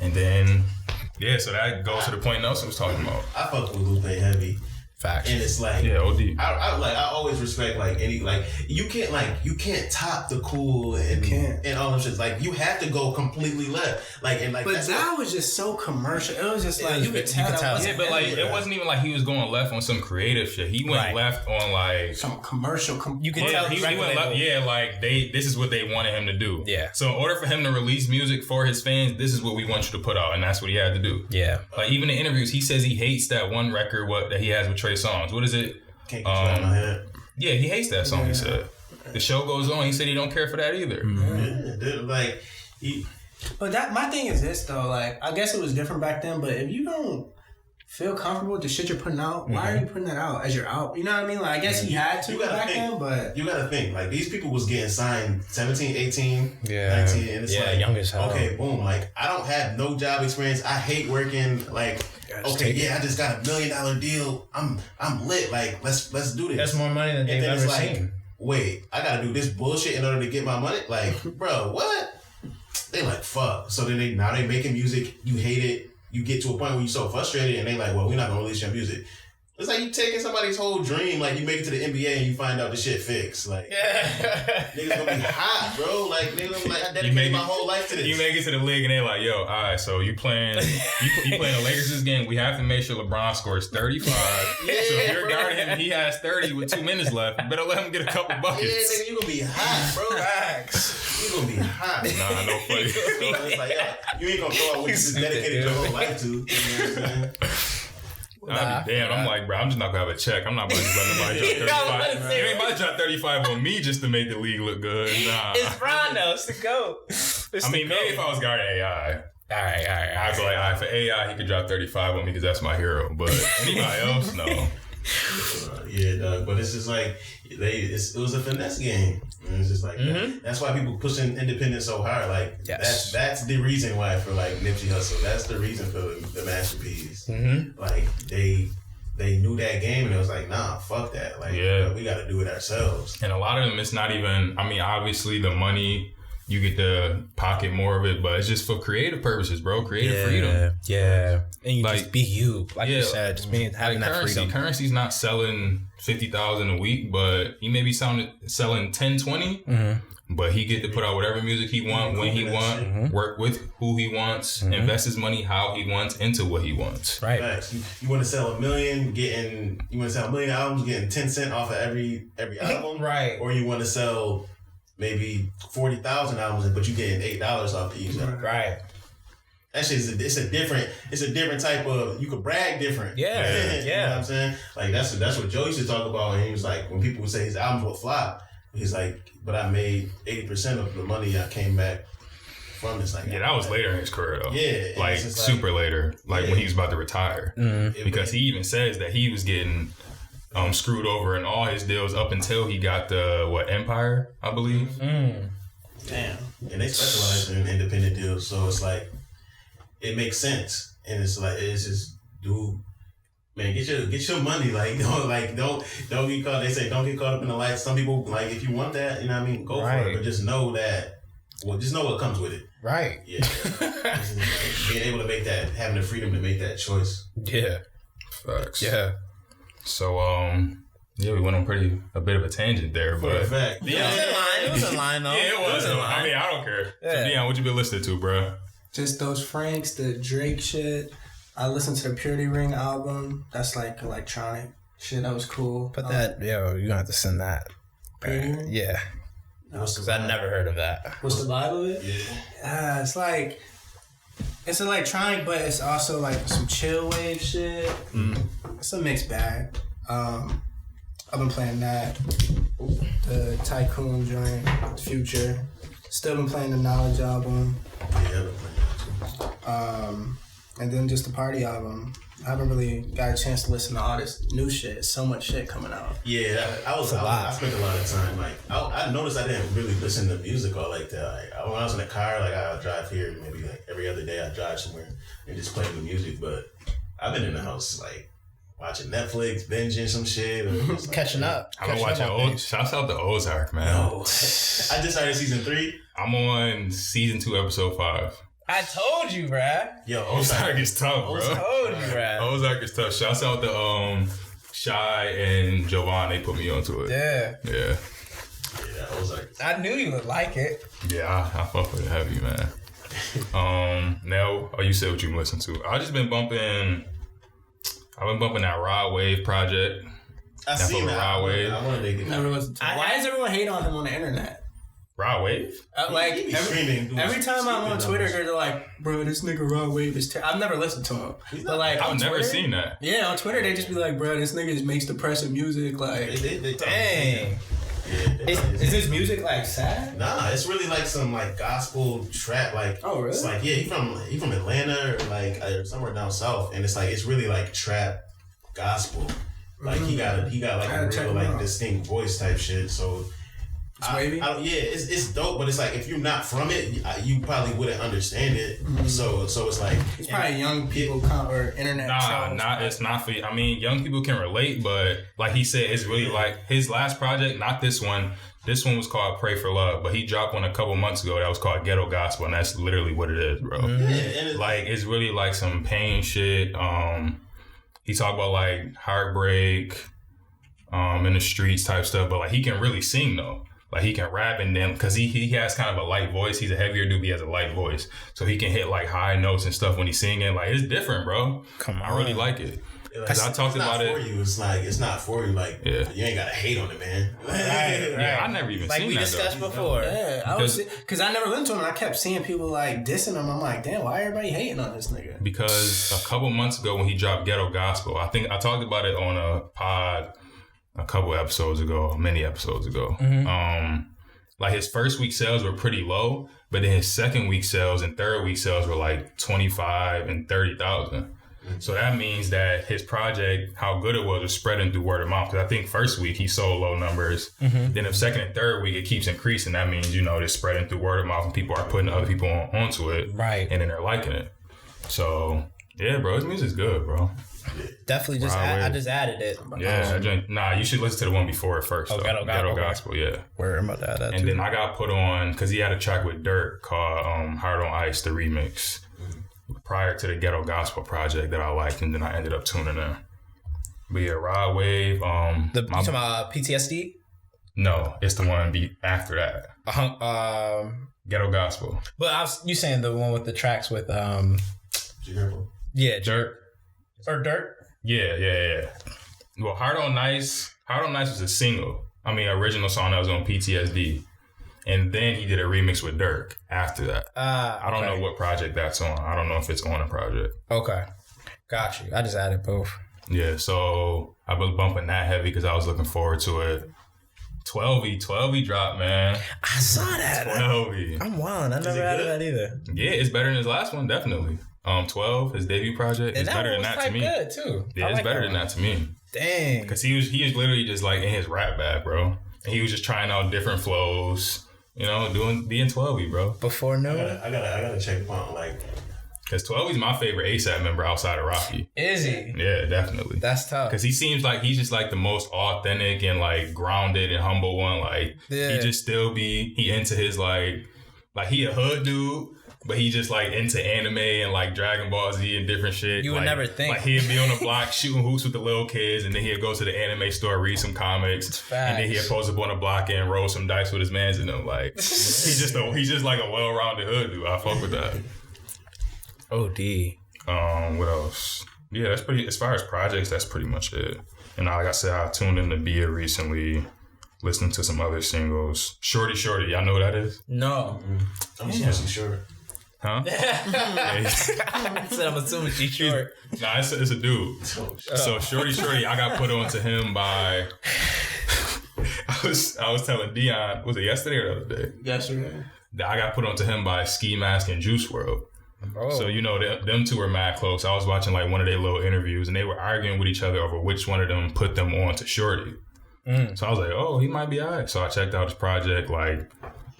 And then, so that goes to the point Nelson was talking about. I fuck with Lupe heavy. Facts. And it's like, OD. I always respect you can't top the cool and all them shit. Like you have to go completely left. But that was just so commercial. It was just like you could tell. Yeah, but like it wasn't even like he was going left on some creative shit. He went left on like some commercial. You can tell he went left. Yeah, like this is what they wanted him to do. Yeah. So in order for him to release music for his fans, this is what we want you to put out, and that's what he had to do. Yeah. Like even in interviews, he says he hates that one record that he has with Trey Songz. What is it? Can't get you out of my head. Yeah, he hates that song. He said. the show goes on. He said he don't care for that either. Like he. But my thing is this though. Like, I guess it was different back then. But if you don't feel comfortable with the shit you're putting out, why are you putting that out as you're out? You know what I mean? Like, I guess he had to back then, but you gotta think, like, these people was getting signed 17, 18, 19, and it's like, young as hell. Okay, boom, like, I don't have no job experience. I hate working, like, okay, I just got $1 million deal. I'm lit. Like, let's do this. That's more money than they've ever seen. Wait, I gotta do this bullshit in order to get my money? Like, bro, what? They like, fuck. So then now they making music, you hate it. You get to a point where you're so frustrated and they like, well, we're not gonna release your music. It's like you taking somebody's whole dream, like you make it to the NBA and you find out the shit fixed. Like, niggas gonna be hot, bro. Like, niggas gonna be like, I dedicated my whole life to this. You make it to the league and they're like, yo, all right, so you playing the Lakers this game. We have to make sure LeBron scores 35. So if you're guarding him and he has 30 with 2 minutes left, you better let him get a couple buckets. Yeah, nigga, you gonna be hot, bro. You gonna be hot. Nah, no funny. So it's like, you ain't gonna throw out what you just dedicated your whole life to. You know what I'm saying? I'd be damn. I'm like, bro, I'm just not gonna have a check. I'm not about to just let nobody drop 35. You ain't about to drop 35 on me just to make the league look good. Nah. It's Bron though. It's the GOAT. Maybe if I was guarding AI. All right. I'd be like, all right, for AI, he could drop 35 on me because that's my hero. But anybody else, no. But it's just like it was a finesse game. And it's just like that's why people pushing independent so hard. Like that's the reason why for like Nipsey Hussle. That's the reason for the masterpiece. Like they knew that game and it was like, nah, fuck that. Like we got to do it ourselves. And a lot of them, it's not even. I mean, obviously the money. You get to pocket more of it, but it's just for creative purposes, bro. Creative freedom. Yeah. And you just be you. Like you said, just being having that freedom. Currency's not selling 50,000 a week, but he may be selling 10, 20. But he get to put out whatever music he want, when he want, work with who he wants, invest his money how he wants into what he wants. Right. You want to sell 1 million, you want to sell 1 million albums, getting 10 cents off of every album, right? Or you want to sell maybe 40,000 albums, but you getting $8 off each album. Right. Actually, it's a different type of, you could brag different. Yeah. You know what I'm saying? Like that's what Joe used to talk about, and he was like, when people would say his albums will flop, he's like, but I made 80% of the money I came back from this. Like, that was later in his career though. Yeah. Like super later, like when he was about to retire. Because he even says that he was getting screwed over in all his deals up until he got the Empire, I believe. Damn. And they specialize in independent deals, so it's like it makes sense. And it's just, dude, man, get your money. Like don't get caught. They say don't get caught up in the lights. Some people, like, if you want that, you know what I mean, go for it. But just know that. Well, just know what comes with it. Right. Yeah. Being able to make that, having the freedom to make that choice. Yeah. Facts. Yeah. So, we went on a bit of a tangent there, but for a fact. It was in line though. Yeah, it was in line. I mean, I don't care. Yeah. So, Dion, what you been listening to, bro? Just those Franks, the Drake shit. I listened to the Purity Ring album. That's like electronic shit. That was cool. But you're gonna have to send that. Purity Ring? Yeah. Because I never heard of that. What's the vibe of it? Yeah. It's like, it's electronic, but it's also like some chill wave shit. It's a mixed bag. I've been playing that. The Tycoon joint, Future. Still been playing the Knowledge album. And then just the Party album. I haven't really got a chance to listen to all this new shit. So much shit coming out. Yeah, I spent a lot of time. Like I noticed I didn't really listen to music all like that. Like when I was in the car, like I would drive here, maybe like every other day I drive somewhere and just play the music. But I've been in the house like watching Netflix, binging some shit, or just, like, catching up. I've been watching Shouts out to Ozark, man. No. I just started season 3. I'm on season 2, episode 5. I told you, bruh. Yo, Ozark is tough, bro. I told you, bruh. Ozark is tough. Shouts out to Shy and Jovan. They put me onto it. Yeah, Ozark. I knew you would like it. Yeah, I fuck with it heavy, man. Now, you said what you listen to. I've been bumping that Rod Wave project. I seen that. Rod Wave. I wanted to get Never listened to it. Why does everyone hate on him on the internet? Rod Wave? Every time I'm on Twitter, they're like, bro, this nigga Rod Wave is I've never listened to him. But like, I've never seen that. Yeah, on Twitter, they just be like, bro, this nigga just makes depressive music. Like, dang. Is this music like sad? Nah, it's really like some like gospel trap. Like, oh really? It's like he from Atlanta or like somewhere down south, and it's like it's really like trap gospel. Like he got like a real like distinct voice type shit. So it's wavy. It's dope, but it's like if you're not from it, you probably wouldn't understand it. Mm-hmm. So it's like it's probably young people or internet. It's not for you. I mean, young people can relate, but like he said, it's really like his last project, not this one. This one was called Pray for Love, but he dropped one a couple months ago that was called Ghetto Gospel, and that's literally what it is, bro. Mm-hmm. Like it's really like some pain shit. He talked about like heartbreak, in the streets type stuff, but like he can really sing though. Like he can rap and then, cause he has kind of a light voice. He's a heavier dude, but he has a light voice. So he can hit like high notes and stuff when he's singing. Like it's different, bro. Come on. I really like it. Cause I talked about it. It's like, it's not for you. Like, you ain't gotta hate on it, man. Right. Yeah, I never even seen that. Like we discussed before. Yeah, cause I never listened to him and I kept seeing people like dissing him. I'm like, damn, why everybody hating on this nigga? Because a couple months ago when he dropped Ghetto Gospel, I think I talked about it on a pod a couple episodes ago, many episodes ago. Mm-hmm. Like his first week sales were pretty low, but then his second week sales and third week sales were like 25 and 30,000. Mm-hmm. So that means that his project, how good it was spreading through word of mouth. Because I think first week he sold low numbers. Mm-hmm. Then the second and third week it keeps increasing. That means, it's spreading through word of mouth and people are putting other people onto it. Right. And then they're liking it. So yeah, bro, his music's good, bro. Definitely I just added it. Yeah, you should listen to the one before it first. Ghetto Gospel, yeah. Where am I at? And then I got put on, because he had a track with Dirk called Heart on Ice, the remix, prior to the Ghetto Gospel project that I liked, and then I ended up tuning in. But yeah, Rod Wave. You talking about PTSD? No, it's the one after that. Ghetto Gospel. But you saying the one with the tracks with Dirk. Or Dirt? Yeah. Well, Heart on Ice was a single. I mean, original song that was on PTSD. And then he did a remix with Dirk after that. I don't know what project that's on. I don't know if it's on a project. Okay. Got you. I just added both. Yeah, so I was bumping that heavy because I was looking forward to it. 12E dropped, man. I saw that. 12E. I'm wild. I never added that either. Yeah, it's better than his last one, definitely. 12, his debut project, is better than that to me. Good too. Yeah, it's better than that to me. Dang. Because he was literally just like in his rap bag, bro. And he was just trying out different flows, being 12E, bro. Before no. I gotta check him out, like. Because 12E's my favorite ASAP member outside of Rocky. Is he? Yeah, definitely. That's tough. Because he seems like he's just like the most authentic and like grounded and humble one. Like he just he into his like he a hood dude. But he just like into anime and like Dragon Ball Z and different shit. You would never think. Like he'd be on the block shooting hoops with the little kids, and then he'd go to the anime store, read some comics, and then he'd post up on the block and roll some dice with his mans and them. Like he's just like a well-rounded hood dude. I fuck with that. OD. What else? Yeah, that's pretty. As far as projects, that's pretty much it. And like I said, I tuned into Bia recently. Listening to some other singles. Shorty, y'all know who that is? No. I'm assuming short. Huh? I said I'm assuming she's short. Nah, it's a dude. So Shorty, I got put on to him by. I was telling Dion, was it yesterday or the other day? Yesterday. I got put on to him by Ski Mask and Juice WRLD. Oh. So them two were mad close. I was watching like one of their little interviews, and they were arguing with each other over which one of them put them on to Shorty. So I was like, oh, he might be all right. So I checked out his project, like.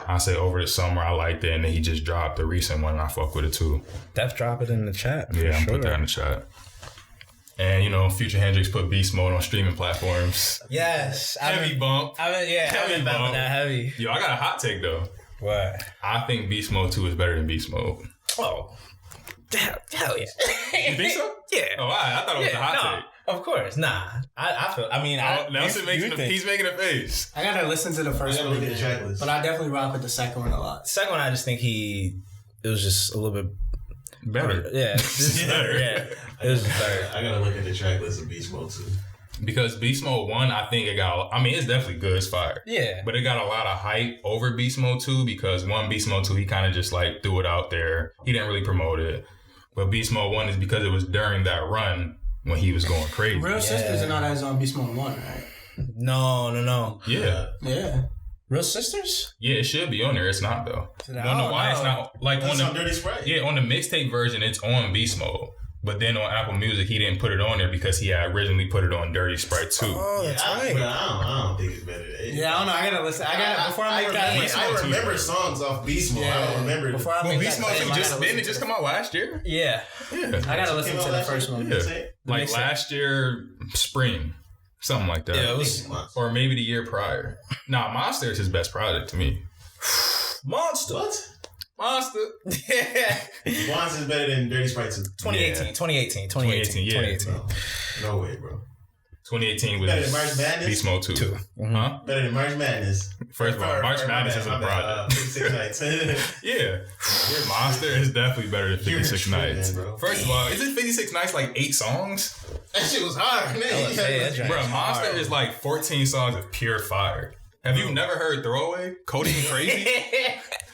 I say over the summer, I liked it, and then he just dropped the recent one, and I fuck with it too. Def drop it in the chat. Yeah, I'm put that in the chat. And Future Hendrix put Beast Mode on streaming platforms. Yes, heavy bump. I've been bumping that heavy. Yo, I got a hot take though. What? I think Beast Mode 2 is better than Beast Mode. Oh, hell yeah! You think so? Yeah. Oh, I thought it was a hot take. Of course, nah. Nelson he's making a face. I gotta listen to the first one, but I definitely rock with the second one a lot. Second one, I just think it was just a little bit better. Yeah, better. Yeah, it was better. I gotta look at the track list of Beast Mode 2. Because Beast Mode 1, I think it's definitely good, it's fire. Yeah. But it got a lot of hype over Beast Mode 2 because Beast Mode 2, he kind of just like threw it out there. He didn't really promote it. But Beast Mode 1 is because it was during that run when he was going crazy. Real Sisters and all that is on Beast Mode 1, right? No. Yeah. Real Sisters? Yeah, it should be on there. It's not though. You don't know why it's not like on the Dirty Sprite. Yeah, on the mixtape version, it's on beast mode. But then on Apple Music, he didn't put it on there because he had originally put it on Dirty Sprite 2. Oh, that's right. I don't think it's better. Yeah, I don't know. I gotta listen. Before I make that. I remember songs off Beast Mode. I don't remember. Before I make Beast Mode didn't it just come out last year? Yeah. I gotta listen to the first one. Yeah. Like last year, spring. Something like that. Yeah, it was, or maybe the year prior. Nah, Monster is his best project to me. Monster. What? Monster. Monster is better than Dirty Sprite 2. 2018. Yeah. No way, bro. 2018 was better than March Madness? Beast Mode 2. Mm-hmm. Huh? Better than March Madness. First of all, March Madness is a project. 56 Nights. Yeah. Monster is definitely better than 56 Nights. Bro. First of all, isn't 56 Nights like 8 songs? That shit was hard, man. Bro, Monster is like 14 songs of pure fire. Have you never heard Throwaway? Cody and Crazy?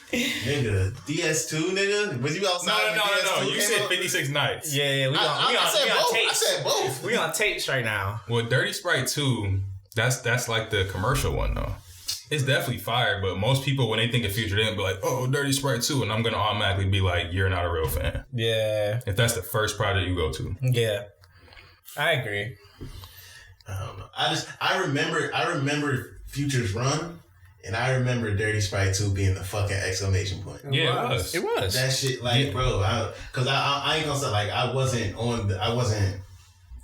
Nigga, DS2, nigga? Was you outside? No. You said 56 Nights. Yeah. I said both. We on tapes right now. Well, Dirty Sprite 2, that's like the commercial one, though. It's definitely fire, but most people, when they think of Future, they're going to be like, oh, Dirty Sprite 2, and I'm going to automatically be like, you're not a real fan. Yeah. If that's the first project you go to. Yeah. I agree. I don't know. I remember Future's run, and I remember Dirty Sprite 2 being the fucking exclamation point. Yeah, it was. That shit, like, bro, because I ain't gonna say, like, I wasn't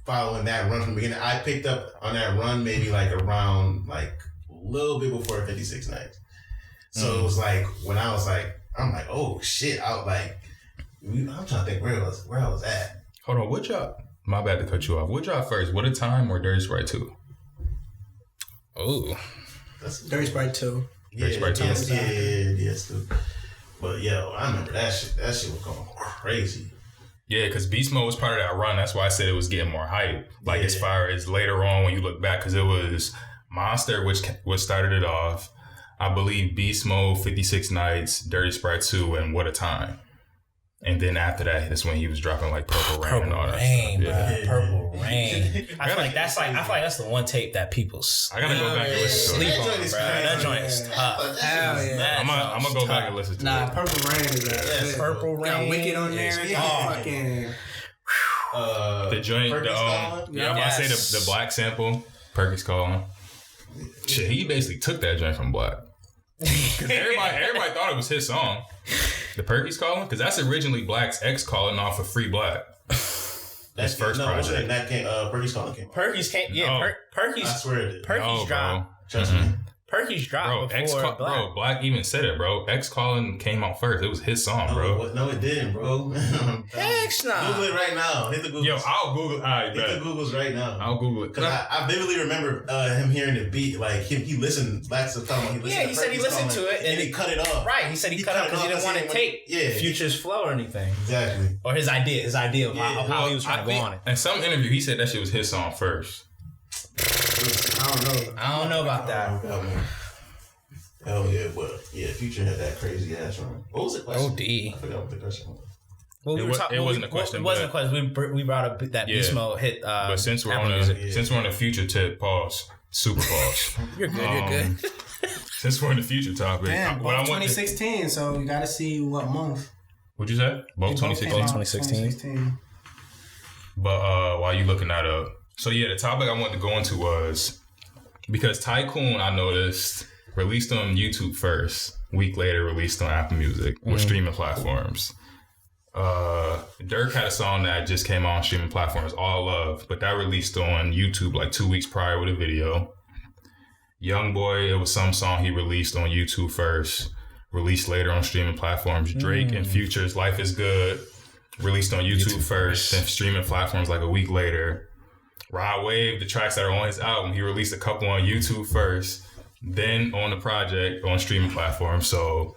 following that run from the beginning. I picked up on that run maybe, like, around, like, a little bit before 56 Nights. So it was, like, when I was, like, I'm like, oh, shit, I'm trying to think where I was at. Hold on, what y'all... My bad to cut you off. What y'all first? What a Time or Dirty Sprite 2? Ooh. Dirty Sprite 2. Dirty Sprite 2. Yes, too. But yo, I remember that shit. That shit was going crazy. Yeah, because Beast Mode was part of that run. That's why I said it was getting more hype. Like as far as later on when you look back, because it was Monster, which started it off. I believe Beast Mode, 56 Nights, Dirty Sprite 2, and What a Time. And then after that, that's when he was dropping like Purple Rain and all that stuff. Yeah. Purple Rain. I feel like that's the one tape that people I gotta go back and listen to it. sleep on, bro. That joint is tough. Hell yeah. I'm gonna go back and listen to it. Nah, Purple Rain is that. Purple Rain. Got Wicked on there. Fucking. The joint, I'm about to say the Black sample, Perky's Calling. Shit, he basically took that joint from Black. Because everybody thought it was his song. The Perky's Calling? Because that's originally Black's ex calling off of Free Black. His first project. That came, Perky's Calling came. Perky's came, yeah. Perky's. I swear it did. Perky's dropped. Trust me. Perky's dropped before Black. Bro, Black even said it, bro. X Calling came out first. It was his song, bro. No, it didn't, bro. Heck nah. Google it right now. Hit the Google. Yo, I'll Google it. Hit the Googles right now. I'll Google it. Because I vividly remember him hearing the beat. Like, he listened, Black's the time. He said he listened to it. And he cut it off. Right. He said he cut it off because he didn't want to take Future's flow or anything. Exactly. Or his idea of how he was trying to go on it. In some interview, he said that shit was his song first. I don't know about that. Oh yeah, but Future had that crazy ass run. What was the question? OD. I forgot what the question was. Well, it wasn't a question. It wasn't a question. We brought up that Beast Mode hit. But since we're on the Future tip, pause. Super pause. You're good. You're good. Since we're on the Future topic, damn, both 2016. So we got to see what month. What'd you say? Both 2016. But while you looking that up, so yeah, the topic I wanted to go into was because Tycoon, I noticed, released on YouTube first. A week later, released on Apple Music with streaming platforms. Dirk had a song that just came on streaming platforms, All Love, but that released on YouTube like 2 weeks prior with a video. Youngboy, it was some song he released on YouTube first, released later on streaming platforms. Drake and Future's Life is Good, released on YouTube first, and streaming platforms like a week later. Rod Wave, the tracks that are on his album, he released a couple on YouTube first, then on the project on streaming platforms. So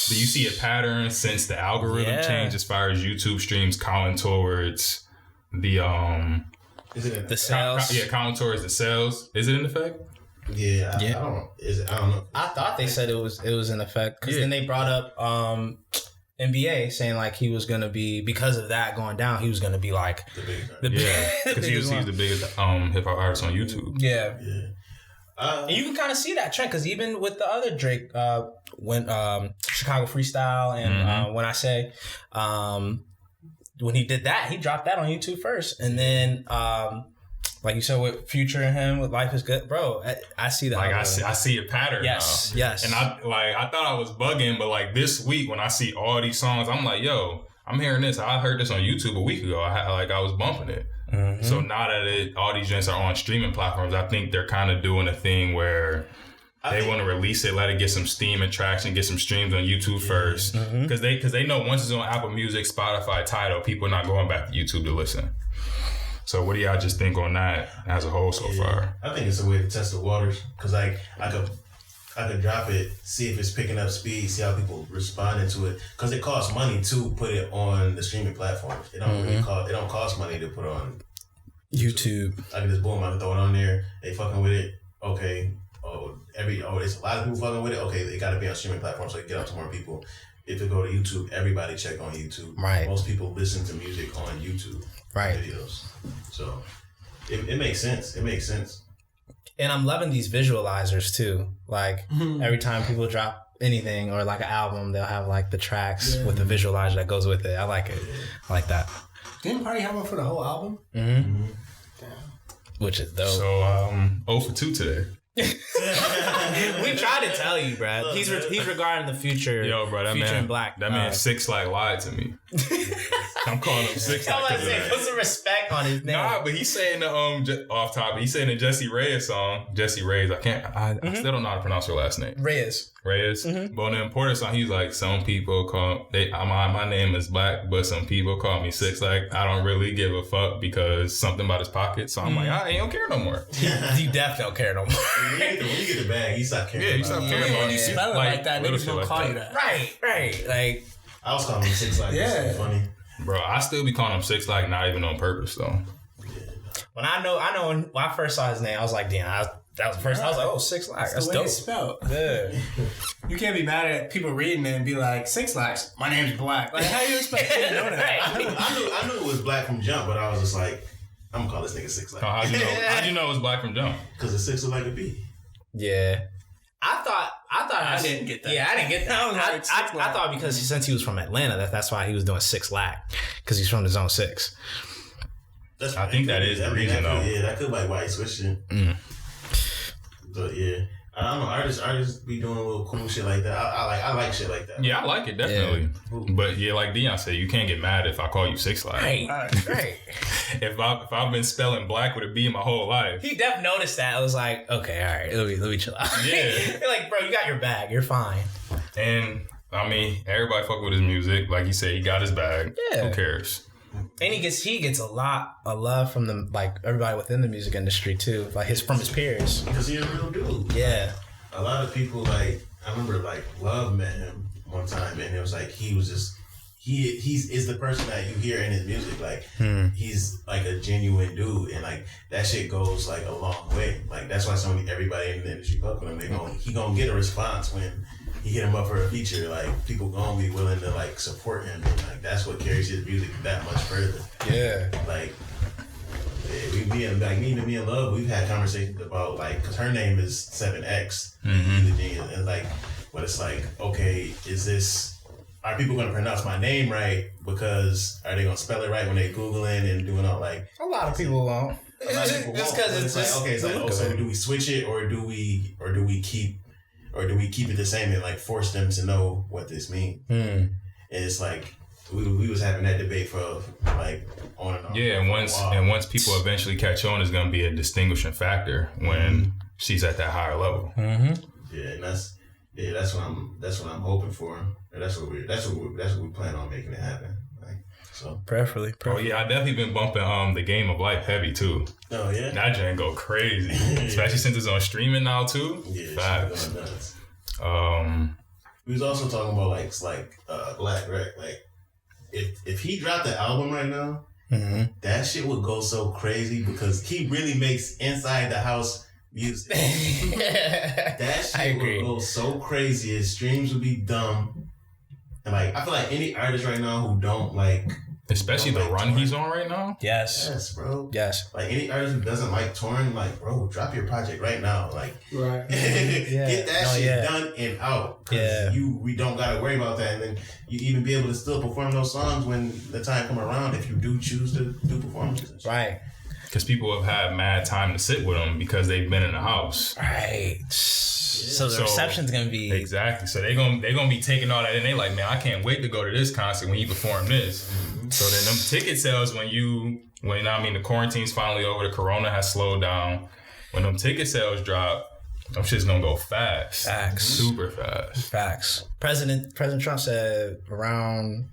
do you see a pattern since the algorithm changed as far as YouTube streams calling towards the sales? Calling towards the sales. Is it in effect? Yeah. I don't know. I thought they said it was in effect because then they brought up NBA saying like he was gonna be, because of that going down, he was gonna be like because he's the biggest hip hop artist on YouTube. Yeah. And you can kind of see that trend because even with the other Drake, when Chicago Freestyle and When I Say, when he did that, he dropped that on YouTube first, and then like you said with Future and him with Life Is Good, bro. I see that. Like I see a pattern. Yes, now. yes. And I thought I was bugging, but like this week when I see all these songs, I'm like, yo, I'm hearing this. I heard this on YouTube a week ago. I was bumping it. Mm-hmm. So now that all these joints are on streaming platforms, I think they're kind of doing a thing where they want to release it, let it get some steam and traction, get some streams on YouTube first, because they know once it's on Apple Music, Spotify, Tidal, people are not going back to YouTube to listen. So what do y'all just think on that as a whole so far? I think it's a way to test the waters, because like I could drop it, see if it's picking up speed, see how people responding to it, because it costs money to put it on the streaming platforms. It don't really cost. It don't cost money to put on YouTube. I can just boom, I can throw it on there. They fucking with it. Okay. There's a lot of people fucking with it. Okay, they got to be on streaming platforms so it get out to more people. If it go to YouTube, everybody check on YouTube. Right. Most people listen to music on YouTube. Right. Videos. So it makes sense. It makes sense. And I'm loving these visualizers too. Like every time people drop anything or like an album, they'll have like the tracks with the visualizer that goes with it. I like it. I like that. Didn't Party have one for the whole album? Mm-hmm. Damn. Which is dope. So 0 for 2 today. We tried to tell you, bro. He's regarding the future. Yo, bro, that Future man, and Black. That man 6 Like lied to me. I'm calling him 6 Like. Put some respect on his name. Nah, but he's saying the off topic. He's saying the Jessie Reyes song. Jessie Reyes. I still don't know how to pronounce her last name. Reyes. But on the Importer song, he's like, some people call my name is Black, but some people call me 6 Like. I don't really give a fuck because something about his pocket. So I'm like, I don't care no more. You definitely don't care no more. When you get the bag, you stop caring. Yeah, you stop caring about it. You spell it like that, niggas don't call you that. Right. Like, I was calling him 6 Like. Yeah, funny. Bro, I still be calling him 6 Like, not even on purpose though. When I know when I first saw his name, I was like, damn, that was the first. I was like, oh, 6 Like. That's the way dope. it's spelled. Yeah. You can't be mad at people reading it and be like, 6 Likes. My name's Black. Like, how you expect me to know that? I knew it was Black from jump, but I was just like, I'm gonna call this nigga 6 Like. Oh, how'd you know it was Black from jump? Because the 6 look like a B. Yeah. I thought I didn't get that. Yeah, I didn't get that. I thought because since he was from Atlanta, that's why he was doing 6 Lakh, because he's from the Zone 6. I think that is the reason though. Yeah, that could be like why he switched it. But yeah, I don't know. Artists be doing a little cool shit like that. I like shit like that. Yeah, I like it definitely. Yeah. But yeah, like Dion said, you can't get mad if I call you 6 Like. Right. If I've been spelling Black with a B my whole life. He def noticed that. I was like, okay, all right, let me chill out. Yeah. You're like, bro, you got your bag. You're fine. And I mean, everybody fuck with his music. Like you said, he got his bag. Yeah. Who cares? And he gets a lot of love from the everybody within the music industry too, from his peers. Because he's a real dude. Yeah. A lot of people I remember Love met him one time, and it was like he was just he's the person that you hear in his music. Like he's like a genuine dude, and like that shit goes like a long way. Like that's why everybody in the industry fuck with him. He gonna get a response when he hit him up for a feature. Like people gonna be willing to like support him, and like that's what carries his music that much further. Yeah. Like me and Love, we've had conversations about because her name is 7X, and but it's like, okay, are people gonna pronounce my name right? Because are they gonna spell it right when they Googling and doing all like? A lot of people won't. Just because it's like, okay, it's like, so do we switch it or do we keep it the same and like force them to know what this means? And it's like we was having that debate for like on and on. Yeah, and once people eventually catch on, it's gonna be a distinguishing factor when she's at that higher level. Yeah, and that's what I'm hoping for. That's what we plan on making it happen. So preferably. Oh yeah, I definitely been bumping the Game of Life heavy too. Oh yeah, that joint go crazy, especially since it's on streaming now too. Yeah, facts. Going nuts. We was also talking about Black, right? Like if he dropped the album right now, that shit would go so crazy because he really makes inside the house music. That shit would go so crazy. His streams would be dumb. And I feel like any artist right now who don't Especially the run he's on right now. Yes, bro. Yes. Like any artist who doesn't like touring, like, bro, drop your project right now. Like, right. Get that shit done and out. Cause we don't gotta worry about that. And then you even be able to still perform those songs when the time come around if you do choose to do performances. Right. Because people have had mad time to sit with them because they've been in the house. Right. So the reception's gonna be exactly. So they gonna be taking all that, and they like, man, I can't wait to go to this concert when you perform this. So then them ticket sales when the quarantine's finally over, the corona has slowed down. When them ticket sales drop, them shit's gonna go fast. Facts. Super fast. Facts. President Trump said around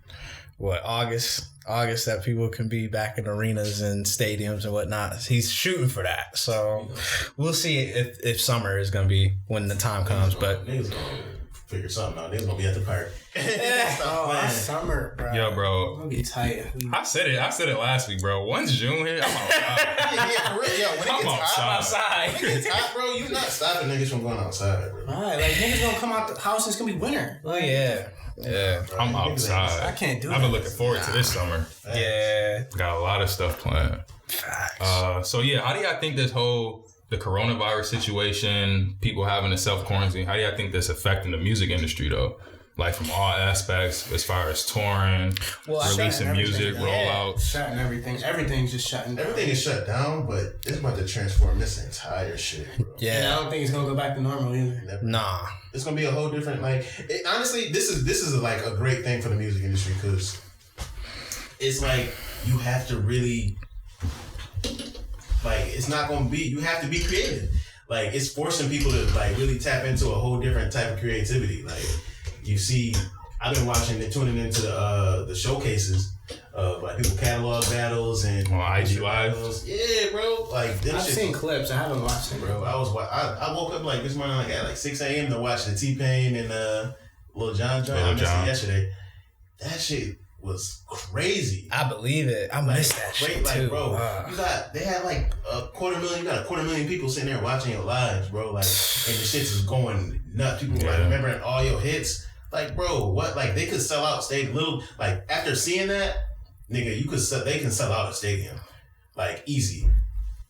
August that people can be back in arenas and stadiums and whatnot. He's shooting for that. So we'll see if summer is gonna be when the time comes. But niggas gonna figure something out. Niggas gonna be at the park. That's summer, bro. Yo, bro. It's gonna be tight. I said it last week, bro. Once June hit, I'm outside. Yeah, for real. Yo, when it gets outside. When it gets hot, bro, you not stopping niggas from going outside, bro. Right, like niggas gonna come out the house. It's gonna be winter. Oh yeah. Yeah, bro, I'm outside. I can't do it. I've been looking forward to this summer. Yeah. Got a lot of stuff planned. Facts. So yeah, how do y'all think the coronavirus situation, people having to self-quarantine, how do y'all think that's affecting the music industry though? Like from all aspects, as far as touring, releasing music, rollouts. Shutting everything. Everything's just shutting down. Everything is shut down, but it's about to transform this entire shit, bro. Yeah. And I don't think it's gonna go back to normal either. Nah. It's gonna be a whole different, honestly, this is like a great thing for the music industry because it's like you have to really, like, it's not gonna be, you have to be creative. Like, it's forcing people to, like, really tap into a whole different type of creativity. Like, you see, I've been watching and tuning into the showcases of, like, people catalog battles and on IG Live. Yeah, bro. Like, I've seen clips. I haven't watched them, bro. I woke up like this morning like at 6 a.m. to watch the T-Pain and Lil Jon joint. I missed it yesterday. That shit was crazy. I believe it. I missed that shit too. Like, bro, they had like a 250,000 people sitting there watching your lives, bro. Like, and the shit is going nuts. People like remembering all your hits. Like, bro, what? Like, they could sell out like, after seeing that, nigga, they can sell out a stadium. Like, easy.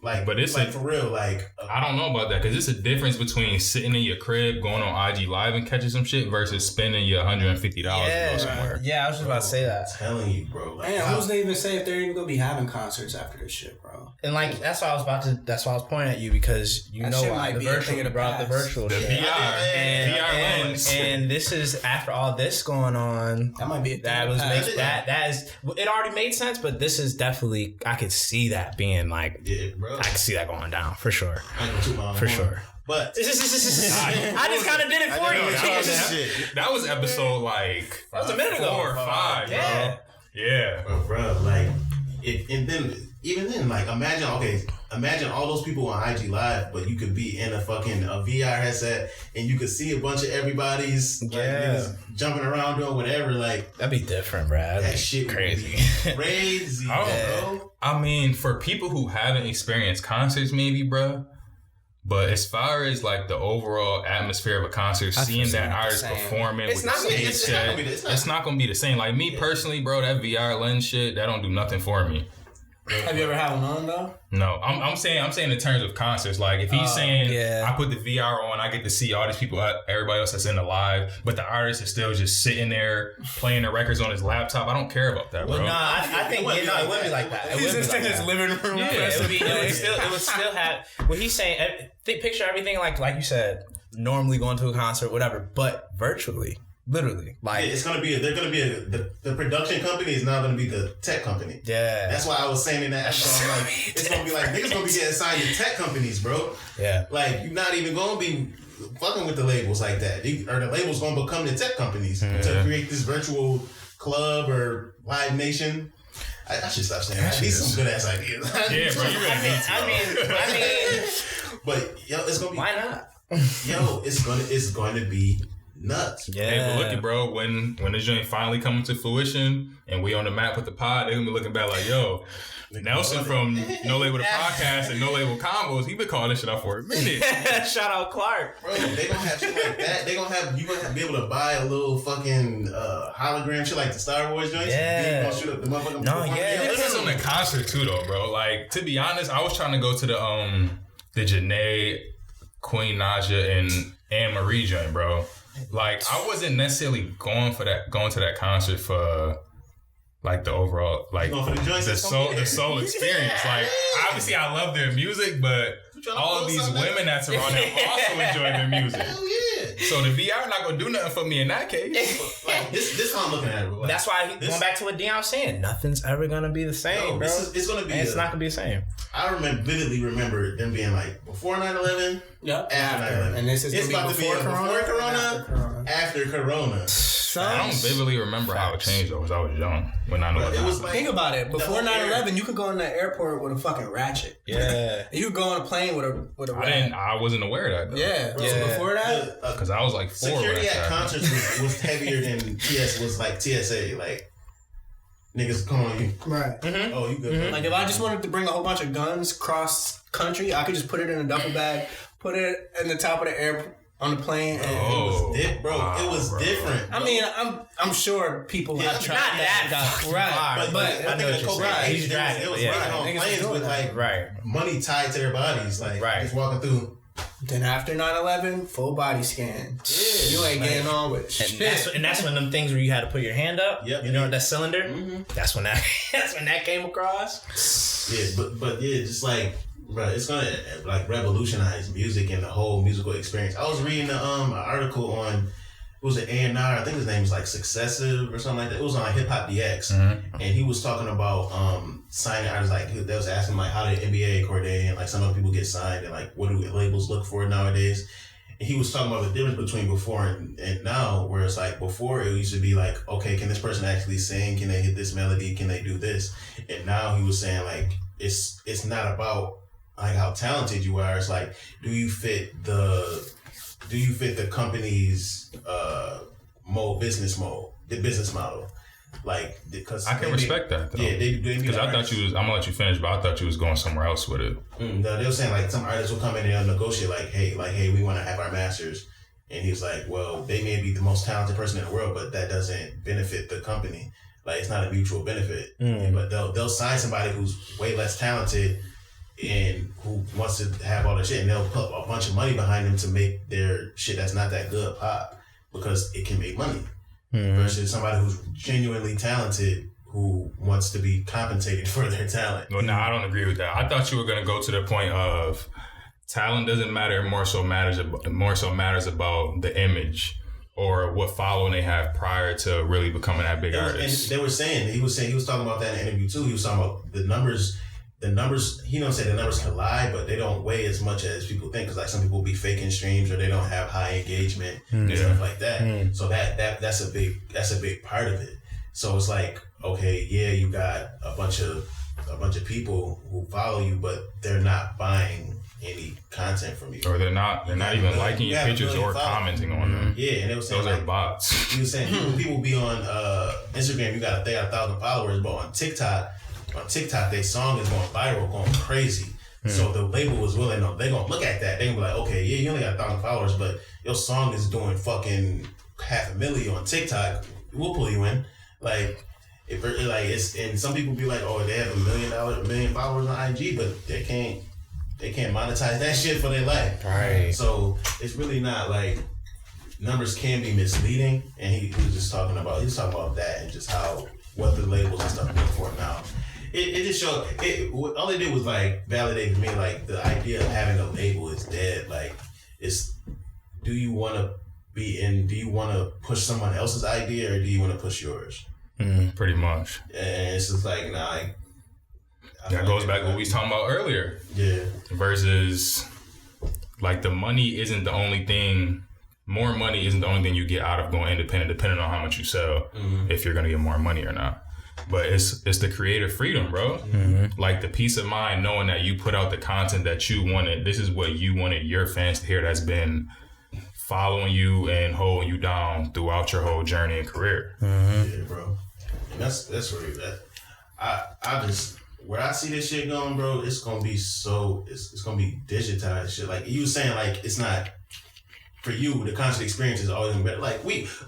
Like, but it's like for real, like I don't know about that because it's a difference between sitting in your crib, going on IG Live and catching some shit versus spending your $150 to go somewhere. Yeah, I was just about to say that. I'm telling you, bro. Like, who's they even say if they're even gonna be having concerts after this shit, bro? And like that's why I was pointing at you because you know why the virtual brought the virtual the shit. VR and this is after all this going on. That might be that is it already made sense, but this is definitely I could see that being like bro. I can see that going down for sure. For sure. But I just kind of did it for you. That was episode like that was a minute ago. 4 or 5. Yeah. Bro. Yeah. Bro, like even then, like imagine all those people on IG Live, but you could be in a VR headset and you could see a bunch of everybody's niggas jumping around doing whatever. Like, that'd be different, Brad. That shit crazy. Crazy, bro. I mean, for people who haven't experienced concerts, maybe, bro. But as far as like the overall atmosphere of a concert, seeing that artist performing with the stage set, it's not gonna be the same. Like me personally, bro, that VR lens shit, that don't do nothing for me. Have you ever had one on though? No, I'm saying in terms of concerts. Like if he's saying I put the VR on, I get to see all these people, everybody else that's in the live, but the artist is still just sitting there playing the records on his laptop. I don't care about that, bro. Well, I think it wouldn't be like that. It wouldn't be like his living room. Yeah, it would still have. What he's saying, picture everything like you said, normally going to a concert, whatever, but virtually. Literally, like it's gonna be. The production company is now gonna be the tech company. Yeah, that's why I was saying in that episode, like it's gonna be like niggas gonna be getting signed to tech companies, bro. Yeah, like you're not even gonna be fucking with the labels like that, or the labels gonna become the tech companies to create this virtual club or Live Nation. I should stop saying that. I need some good ass ideas. Yeah, bro, you really need to. I mean, but yo, it's gonna be. Why not? Yo, it's going to be nuts. Yeah. Hey, but look it, bro. When this joint finally coming to fruition and we on the map with the pod, they gonna be looking back like, yo, Nelson from No Label the Podcast and No Label Combos, he been calling this shit out for a minute. Shout out Clark. Bro, they gonna have shit like that. They gonna have, you gonna be able to buy a little fucking hologram shit like the Star Wars joints. Yeah. You gonna shoot up the motherfucking. No, yeah. It depends on the concert too, though, bro. Like, to be honest, I was trying to go to the Janae, Queen Naja, and Anne Marie joint, bro. Like, I wasn't necessarily going to that concert for like the overall, like the soul experience. Like, obviously I love their music, but all of these women that's around them also enjoy their music. Hell yeah. So the VR not gonna do nothing for me in that case. Like, this how I'm looking at it. Like, that's why going back to what Dion was saying, nothing's ever gonna be the same, bro. It's gonna be. It's not gonna be the same. I vividly remember them being like before 9/11, yep, after 9/11, and this is it's about to be before Corona, after Corona. I don't vividly remember how it changed though, because I was young when 9/11. It was like, think about it. Before 9/11, you could go in the airport with a fucking ratchet. Yeah, you could go on a plane with a ratchet. I wasn't aware of that. Though. Yeah, bro. So before that, because I was like 4. Security at concerts was heavier than TSA. Like, niggas come on you. Right. Mm-hmm. Oh, you good. Mm-hmm. Like, if I just wanted to bring a whole bunch of guns cross country, I could just put it in a duffel bag, put it in the top of the air on the plane, and it was different. I mean, I'm sure people have tried not that right, but I think he's dragging. It was riding on planes with like money tied to their bodies, like just walking through. Then after 9/11, full body scan. Yeah, you ain't getting on with shit. And that's when them things where you had to put your hand up. Yep. You know that cylinder. Mm-hmm. That's when that came across. Yeah, but yeah, just like, bro, it's gonna like revolutionize music and the whole musical experience. I was reading an article on, it was an A&R, I think his name was like Successive or something like that. It was on like Hip Hop DX, and he was talking about signing artists. Like, they was asking like how did NBA coordinate, and like some other people get signed, and like what do labels look for nowadays. And he was talking about the difference between before and now, where it's like before it used to be like, okay, can this person actually sing? Can they hit this melody? Can they do this? And now he was saying like it's not about like how talented you are. It's like, do you fit the company's business model? Like, because I can respect that though. Yeah, they because I thought you was. I'm gonna let you finish, but I thought you was going somewhere else with it. No, they were saying like some artists will come in and negotiate like, hey, we want to have our masters, and he was like, well, they may be the most talented person in the world, but that doesn't benefit the company. Like, it's not a mutual benefit. But they'll sign somebody who's way less talented and who wants to have all the shit, and they'll put a bunch of money behind them to make their shit that's not that good pop, because it can make money. Versus somebody who's genuinely talented who wants to be compensated for their talent. Well, no, I don't agree with that. I thought you were going to go to the point of talent doesn't matter. More so matters about the image or what following they have prior to really becoming that big artist. And he was talking about that in the interview too. He was talking about the numbers. He don't say the numbers can lie, but they don't weigh as much as people think. Because like some people be faking streams, or they don't have high engagement and stuff like that. So that's a big part of it. So it's like, okay, yeah, you got a bunch of people who follow you, but they're not buying any content from you, or they're not even liking your pictures or commenting on them. Yeah, and they were saying those are bots. He was saying people be on Instagram, they got 1,000 followers, but on TikTok, their song is going viral, going crazy. So the label was willing, they're going to look at that. They're going to be like, okay, yeah, you only got 1,000 followers, but your song is doing fucking 500,000 on TikTok. We'll pull you in. Like, and some people be like, oh, they have $1 million followers on IG, but they can't monetize that shit for their life. Right. So it's really not like, numbers can be misleading. And he was just talking about that and just what the labels and stuff look for now. It just showed, all it did was like validate to me, like the idea of having a label is dead. Like, do you want to push someone else's idea, or do you want to push yours? Pretty much. And it's just like, nah. That goes back to what we was talking about earlier. Yeah. Versus, like, the money isn't the only thing. More money isn't the only thing you get out of going independent, depending on how much you sell, if you're going to get more money or not. But it's the creative freedom, bro. Like, the peace of mind knowing that you put out the content that you wanted. This is what you wanted your fans to hear that's been following you and holding you down throughout your whole journey and career. Yeah, bro. And that's where that. I just where I see this shit going, bro. It's gonna be it's gonna be digitized shit. Like you was saying, like it's not. For you, the concert experience is always gonna be better. Like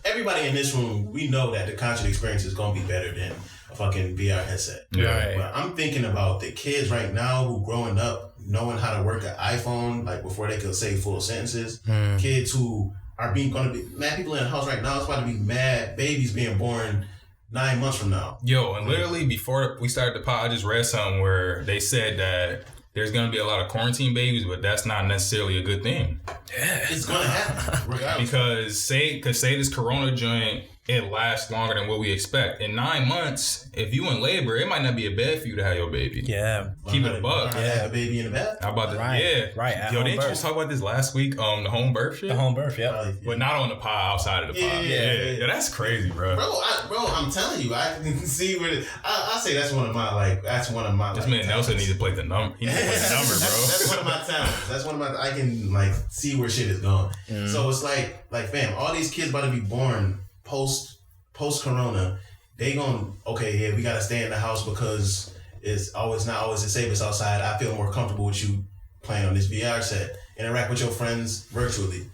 everybody in this room, we know that the concert experience is gonna be better than a fucking VR headset. Right. But I'm thinking about the kids right now who growing up knowing how to work an iPhone, like before they could say full sentences. Kids who are gonna be mad people in the house right now. It's about to be mad babies being born 9 months from now. Yo, and literally before we started the pod, I just read something where they said that there's going to be a lot of quarantine babies, but that's not necessarily a good thing. Yeah. It's going to happen. Regardless. Because say this corona joint, it lasts longer than what we expect. In 9 months, if you in labor, it might not be a bed for you to have your baby. Yeah. Keep it a buck. Have a baby in the bed. How about that? Right. Yeah. Right. Yo, didn't you just talk about this last week? The home birth shit? The home birth, yeah. But not on the pod, outside of the pod. Yeah, that's crazy, bro. Bro, I'm telling you, I can see where I say that's one of my This man Nelson needs to play the number. He needs to play the number, bro. That's one of my talents. That's one of my. I can like see where shit is going. So it's like fam, all these kids about to be born post corona. They we gotta stay in the house because it's not always the safest outside. I feel more comfortable with you playing on this VR set. Interact with your friends virtually.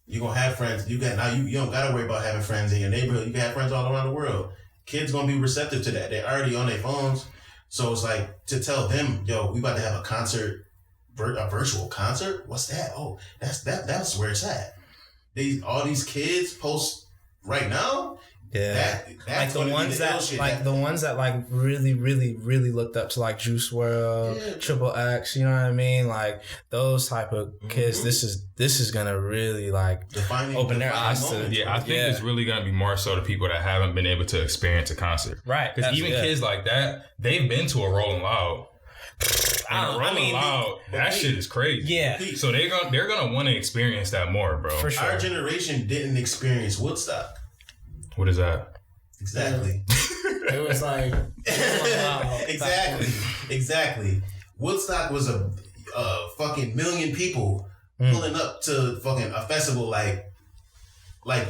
You're gonna have friends. You don't gotta worry about having friends in your neighborhood. You can have friends all around the world. Kids gonna be receptive to that. They're already on their phones. So it's like to tell them, yo, we about to have a concert, a virtual concert. What's that? Oh, that's where it's at. All these kids post right now. Yeah, that's like the ones that like really, really, really looked up to like Juice WRLD, Triple X. You know what I mean? Like those type of kids. This is gonna really like open their eyes to. Yeah, I think it's really gonna be more so the people that haven't been able to experience a concert, right? Because even kids like that, they've been to a Rolling Loud. That shit is crazy. Yeah. So they're gonna want to experience that more, bro. For sure. Our generation didn't experience Woodstock. What is that? Exactly. It was like exactly. Woodstock was a fucking million people pulling up to fucking a festival like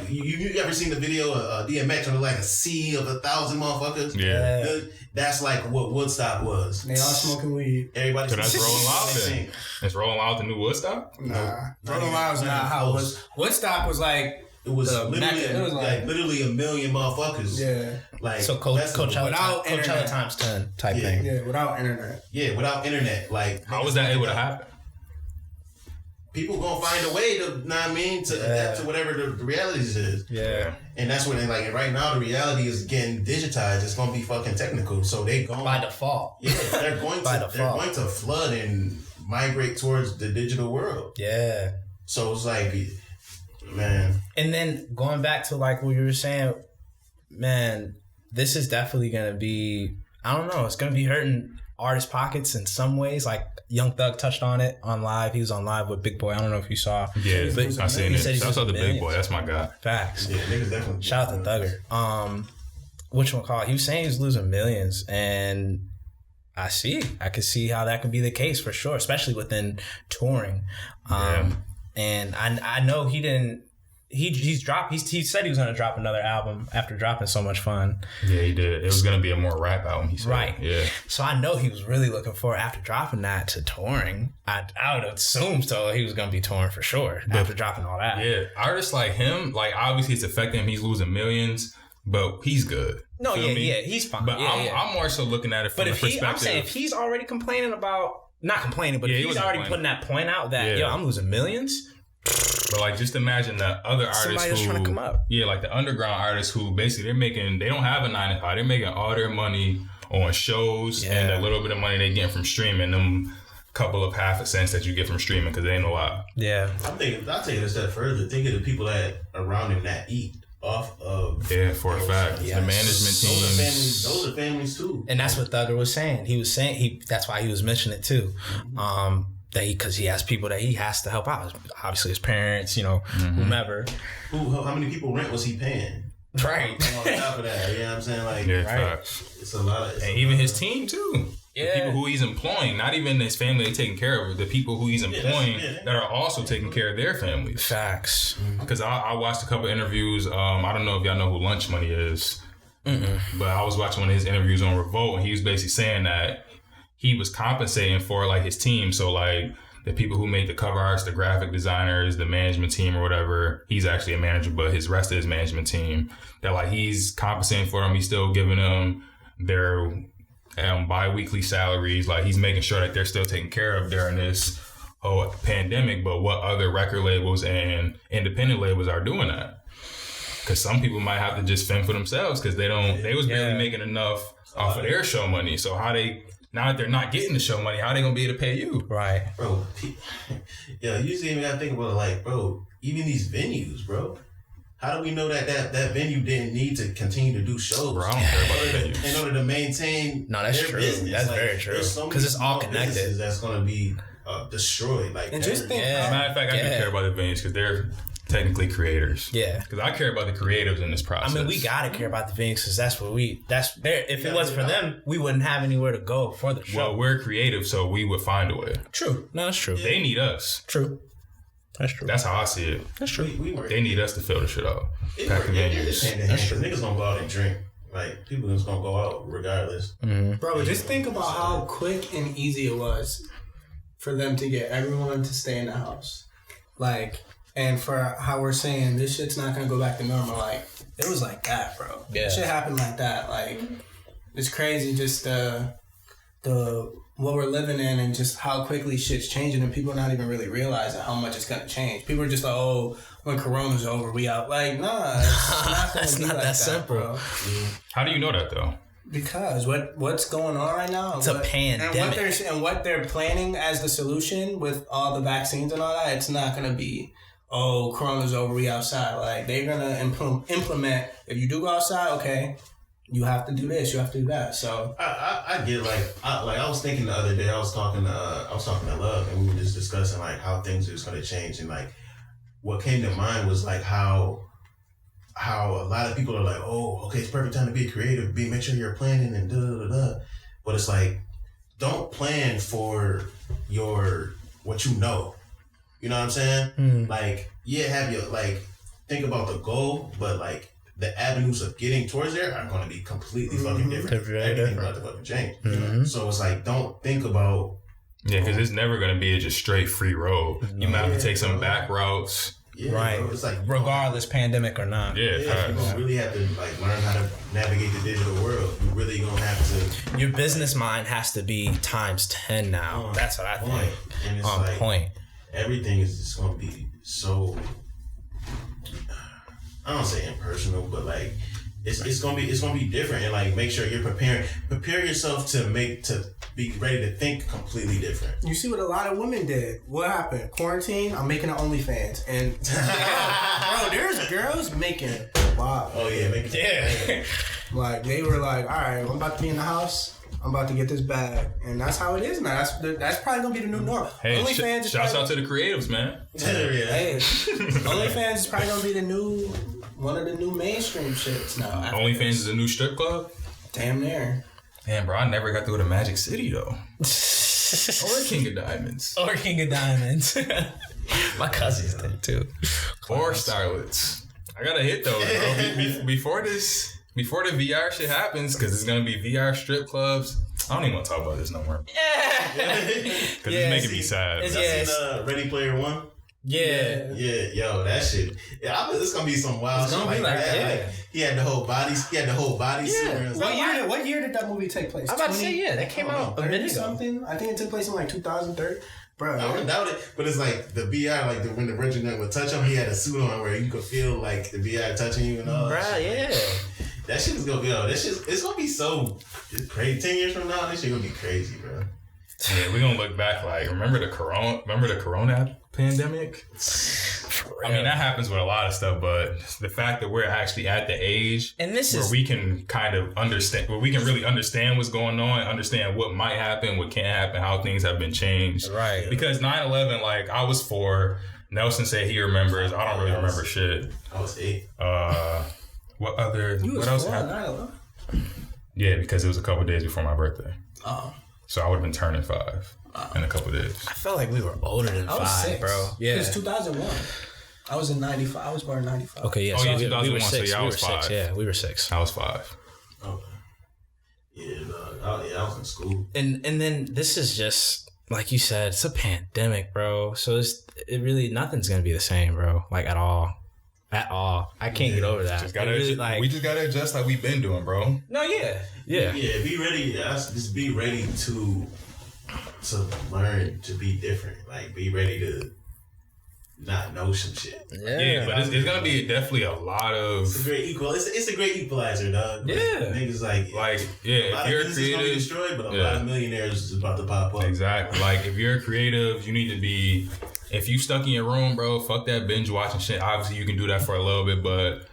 you ever seen the video of DMX or like a sea of 1,000 motherfuckers? Yeah. That's like what Woodstock was. They all smoking weed. Everybody. So that's Rolling Loud then. It's Rolling Loud the new Woodstock? Nah. Rolling Loud was not how it was. Woodstock was like. It was literally a million motherfuckers. Yeah. Like so Coachella times 10 type thing. Yeah, without internet. Yeah, without internet. Like how was that able to happen? People gonna find a way to, to adapt to whatever the realities is. Yeah. And that's what and right now the reality is getting digitized. It's gonna be fucking technical. So they going by default. Yeah, they're going to flood and migrate towards the digital world. Yeah. So it's like, man. And then going back to like what you were saying, man, this is definitely gonna be, I don't know, it's gonna be hurting artist pockets in some ways. Like Young Thug touched on it on live. He was on live with Big Boy. I don't know if you saw. Yeah, but I seen it. Shout out to Big Boy. That's my guy. Facts. Yeah, niggas definitely. Shout out to Thugger. Whatchamacallit? He was saying he was losing millions, and I could see how that could be the case for sure, especially within touring. And I know he didn't. He said he was going to drop another album after dropping So Much Fun. Yeah, he did. It was going to be a more rap album, he said. Right. Yeah. So I know he was really looking forward, after dropping that, to touring. I would assume so. He was going to be touring for sure after dropping all that. Yeah. Artists like him, like obviously it's affecting him. He's losing millions, but he's good. No, he's fine. But I'm more so looking at it from the perspective. I'm saying if he's already complaining about, not complaining, but if he's already putting that point out that, I'm losing millions. But like, just imagine the other artists who's trying to come up. Yeah, like the underground artists who basically they don't have a 9 to 5. They're making all their money on shows and a little bit of money they get from streaming. Them couple of half a cents that you get from streaming because they ain't a lot. Yeah, I'll take it a step further. Think of the people that around him that eat off of. Yeah, for a fact, the management team. Those are families too. And that's what Thugger was saying. He was saying that's why he was mentioning it too. Because he has people that he has to help out. Obviously, his parents, whomever. How many people rent was he paying? Right. On top of that, you know what I'm saying? Like, facts. It's a lot of. And even his team too. The people who he's employing, not even his family taking care of, the people who he's employing that are also taking care of their families. Facts. Because I watched a couple interviews. I don't know if y'all know who Lunch Money is, but I was watching one of his interviews on Revolt, and he was basically saying that he was compensating for like his team. So like the people who make the cover arts, the graphic designers, the management team or whatever, he's actually a manager, but his rest of his management team, that like he's compensating for them. He's still giving them their bi-weekly salaries. Like he's making sure that they're still taken care of during this whole pandemic. But what other record labels and independent labels are doing that? Because some people might have to just fend for themselves because they was barely making enough off of their show money. So now that they're not getting the show money, how they gonna be able to pay you? Right. Bro, you just even gotta think about it, like, bro, even these venues, bro. How do we know that venue didn't need to continue to do shows? Bro, I don't care about the venues. In order to maintain that's their true. business. That's like, very true. Because it's all connected. That's going to be destroyed. Like, and just think, as a matter of fact, I do care about the venues because they're technically creators. Yeah. Because I care about the creatives in this process. I mean, we gotta care about the venues because if it wasn't for them, we wouldn't have anywhere to go for the show. Well, we're creative, so we would find a way. True. No, that's true. They need us. True. That's true. That's how I see it. That's true. They need us to fill the shit out. Pack the venues. That's true. Niggas gonna go out and drink. Like, people just gonna go out regardless. Mm-hmm. Bro, just think about how quick and easy it was for them to get everyone to stay in the house. Like, and for how we're saying this shit's not gonna go back to normal. Like, it was like that, bro. Yeah. Shit happened like that. Like, it's crazy just the what we're living in and just how quickly shit's changing, and people not even really realizing how much it's gonna change. People are just like, oh, when Corona's over, we out. Like, nah, it's not gonna it's be not like that simple. bro. How do you know that though? Because what's going on right now? It's a pandemic. And what they're planning as the solution with all the vaccines and all that, it's not gonna be, oh, Corona's over, we outside. Like, they're gonna implement, if you do go outside, okay, you have to do this, you have to do that. So I get I was thinking the other day, I was talking to Love, and we were just discussing like how things are just gonna change, and like what came to mind was like how a lot of people are like, oh, okay, it's perfect time to be creative, make sure you're planning and da. But it's like, don't plan for what you know. You know what I'm saying? Like, have your, like, think about the goal, but like the avenues of getting towards there are going to be completely fucking different. Everything's about to fucking change. Mm-hmm. So it's like, don't think about. Yeah, because it's never going to be just straight free road. You might have to take some back routes. Yeah, right. Bro, it's like, regardless, pandemic or not. Yeah, you're gonna really have to like learn how to navigate the digital world. You're really gonna have to. Your business mind has to be times 10 now. That's what I think. And it's on like, point. Everything is just gonna be so. I don't say impersonal, but like it's gonna be different, and like make sure you're prepare yourself to be ready to think completely different. you see what a lot of women did. What happened? Quarantine, I'm making an OnlyFans. And bro, there's girls making wow. Oh yeah, Like, they were like, all right, I'm about to be in the house. I'm about to get this bag. And that's how it is now. That's probably going to be the new norm. Hey, OnlyFans shouts out to the creatives, man. Hey, OnlyFans is probably going to be one of the new mainstream shits now. OnlyFans is a new strip club? Damn near. Damn, bro, I never got to go to Magic City, though. Or King of Diamonds. Or King of Diamonds. My cousins did, too. Or Starlets. I got to hit those, bro. Before the VR shit happens, because it's going to be VR strip clubs. I don't even want to talk about this no more. Yeah. Because it's making me sad. Seen Ready Player One? Yeah. Yeah, yo, that shit. Yeah, it's gonna be some wild shit like that. Yeah. Like, he had the whole body suit. What year did that movie take place? I'm about to say, that came out a minute ago. Something. I think it took place in like 2003. Bro, I don't doubt it, but it's like the VR, like when the Virgin would touch him, he had a suit on where you could feel like the VR touching you and all that shit. Yeah. That shit is gonna be, it's gonna be so crazy. 10 years from now, this shit gonna be crazy, bro. Yeah, we're gonna look back like, remember the Corona pandemic? I mean, that happens with a lot of stuff, but the fact that we're actually at the age where we can kind of understand, where we can really understand what's going on, understand what might happen, what can't happen, how things have been changed. Right. Because 9/11, like, I was 4. Nelson said he remembers. I don't really remember shit. I was 8. You was what else 4 on happened? 9/11? Yeah, because it was a couple days before my birthday. Oh. So I would have been turning 5 in a couple of days. I felt like we were older than 5, 6, bro. Yeah. It's 2001. I was in 95. I was born in 95. Okay, yeah. Oh, So yeah, we 2001, were 6. so yeah, I we was were 6. 5. Yeah, we were 6. I was 5. Okay. Yeah, I was in school. And then this is just, like you said, it's a pandemic, bro. So it really, nothing's going to be the same, bro. Like, at all. At all. I can't get over that. We just gotta adjust like we've been doing, bro. No, yeah. Yeah. Yeah, be ready. Just be ready to learn to be different. Like, be ready to not know some shit. Yeah, but it's gonna be definitely a lot of. It's a great It's a great equalizer, dog. Yeah, niggas like if you're a creative, gonna be destroyed, but a lot of millionaires is about to pop up. Exactly. Like if you're a creative, you need to be. If you stuck in your room, bro, fuck that binge watching shit. Obviously, you can do that for a little bit, but.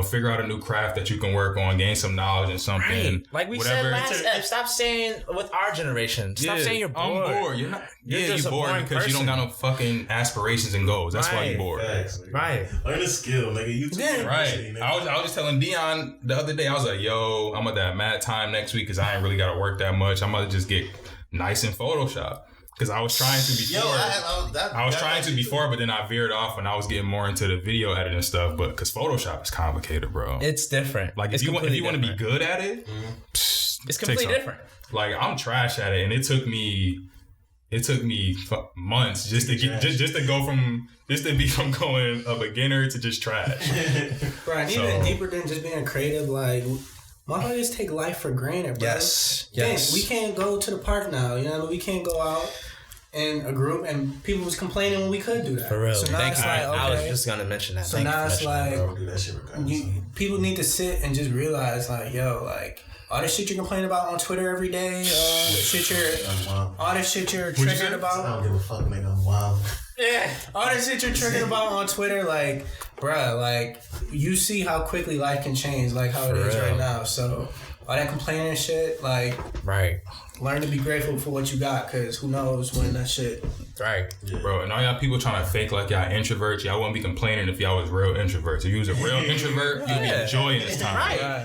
Figure out a new craft that you can work on, gain some knowledge and something. Right. Like we said last episode, stop saying with our generation. Stop saying you're bored. I'm bored. You're not. You're bored because you don't got no fucking aspirations and goals. That's why you're bored. Right. Learn a skill, nigga. You too. Right. I was just telling Dion the other day. I was like, yo, I'm at that mad time next week because I ain't really got to work that much. I'm about to just get nice in Photoshop. Because I was trying to before. I was trying to before, but then I veered off when I was getting more into the video editing stuff. But because Photoshop is complicated, bro. It's different. Like if you want to be good at it, it's completely different. Like I'm trash at it, and it took me months just to get just to go from going a beginner to just trash. Right, even deeper than just being creative, like. Motherfuckers take life for granted, bro. Yes. We can't go to the park now. You know, we can't go out in a group, and people was complaining when we could do that. For real. So now it's like, okay. I was just gonna mention that. So now it's like, people need to sit and just realize, like, yo, like all the shit you're complaining about on Twitter every day, all the shit you're triggered about. I don't give a fuck, nigga. I'm wild. Yeah, all the shit you're triggered about on Twitter, like, bruh, like, you see how quickly life can change, like how it is right now. So, all that complaining shit, like, learn to be grateful for what you got, because who knows when that shit. Right. Yeah. Bro, and all y'all people trying to fake like y'all introverts, y'all wouldn't be complaining if y'all was real introverts. If you was a real introvert, you'd be enjoying this time.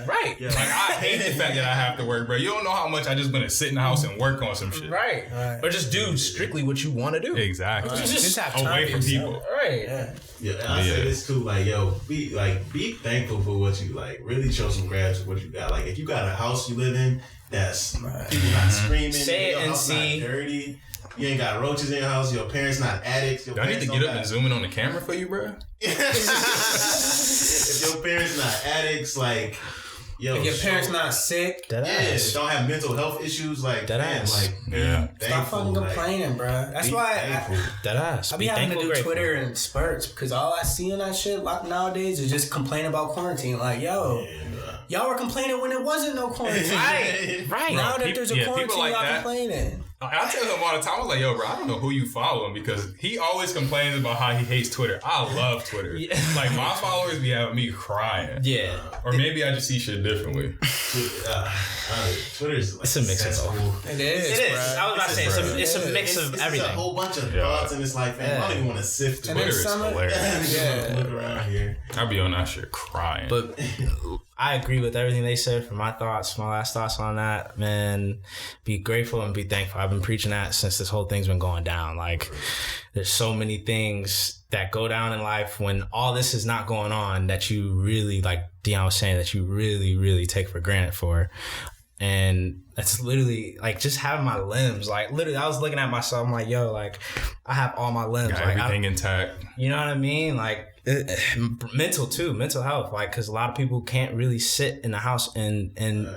Right. Yeah. Like, I hate the fact that I have to work, bro. You don't know how much I just gonna sit in the house and work on some shit. Right. Or just do strictly what you want to do. Exactly. Just have time away from people. Right. Yeah, and I say this too, like, yo, be thankful for what you like. Really show some gratitude for what you got. Like, if you got a house you live in that's people not screaming, say it and see. Not dirty. You ain't got roaches in your house. Your parents not addicts. Do I need to get up and zoom in on the camera for you, bro? If your parents not addicts, like, yo, if your parents not sick, don't have mental health issues, like, stop fucking complaining, bro. That's why I be having to do Twitter in spurts, because all I see in that shit nowadays is just complain about quarantine. Like, yo, y'all were complaining when there wasn't no quarantine. Right. Now that there's a quarantine, like y'all complaining. I tell him all the time, I was like, yo, bro, I don't know who you following, because he always complains about how he hates Twitter. I love Twitter. Yeah. Like, my followers be having me crying. Yeah. Or maybe I just see shit differently. Twitter's like, it's a mix of both. It is. I was about to say, it's a mix of everything. It's a whole bunch of thoughts, and it's like, man, I don't even want to sift through. Twitter is hilarious. Look around here. I be on that shit crying. But I agree with everything they said. For my last thoughts on that, man, be grateful and be thankful. I've been preaching that since this whole thing's been going down. Like, there's so many things that go down in life when all this is not going on that you really, like Dion was saying, that you really, really take for granted for. And that's literally like just having my limbs. Like, literally, I was looking at myself. I'm like, yo, like, I have all my limbs. Got like, everything intact. You know what I mean? Like, mental health. Like, because a lot of people can't really sit in the house and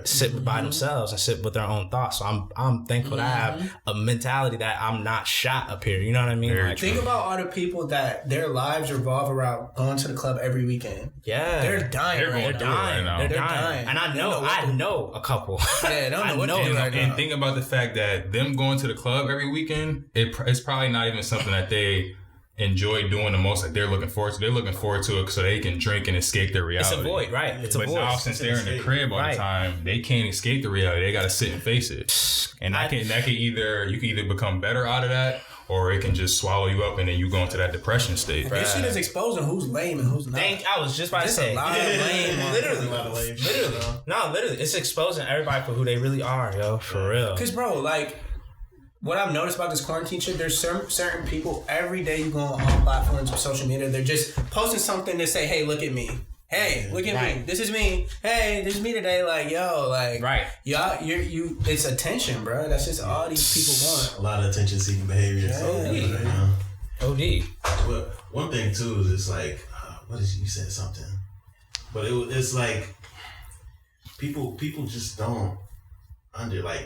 sit by themselves and sit with their own thoughts. So I'm thankful to have a mentality that I'm not shot up here. You know what I mean? Like, think about all the people that their lives revolve around going to the club every weekend. Yeah, they're dying. They're dying. And I know a couple. Yeah, I know what to do right now. And think about the fact that them going to the club every weekend, it's probably not even something that they enjoy doing the most. Like, they're looking forward to. They're looking forward to it so they can drink and escape their reality. It's a void, right? It's a void. But now, since they're in the crib all the time, they can't escape the reality. They got to sit and face it. And that can either, you can either become better out of that, or it can just swallow you up and then you go into that depression state. This shit is exposing who's lame and who's not. I was just about to say. A lot of lame. Literally. No, literally. It's exposing everybody for who they really are, yo. For real. Because, bro, like, what I've noticed about this quarantine shit, there's certain people, every day you go on all platforms of social media, they're just posting something to say, hey, look at me. Hey, look at me. This is me. Hey, this is me today. Like, yo, like, y'all, you. It's attention, bro. That's just all these people want. A lot of attention-seeking behavior. Yeah. OD. Well, one thing too is it's like, what is you said something, but it's like people just don't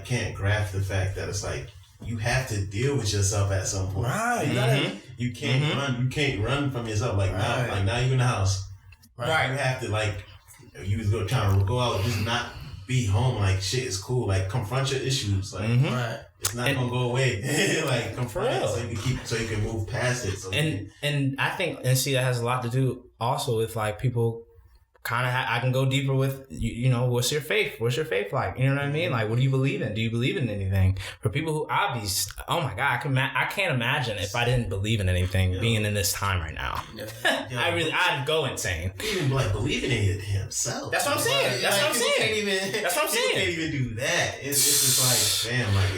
can't grasp the fact that it's like you have to deal with yourself at some point. Right. You can't run. You can't run from yourself. Like now you're in the house. Right. You have to you was trying to go out, just not be home. Like shit is cool. Like confront your issues. Like it's not gonna go away. Like confront it so you can move past it. So and I think that has a lot to do also with like people. Kind of, I can go deeper with you know, what's your faith? What's your faith like? You know what I mean? Like, what do you believe in? Do you believe in anything? For people who obviously, oh my god, I can't imagine if I didn't believe in anything being in this time right now. I'd go insane. Even like believing in it himself. That's what I'm saying. That's what I'm saying. That's what I'm saying. Can't even do that. It's just like, damn, like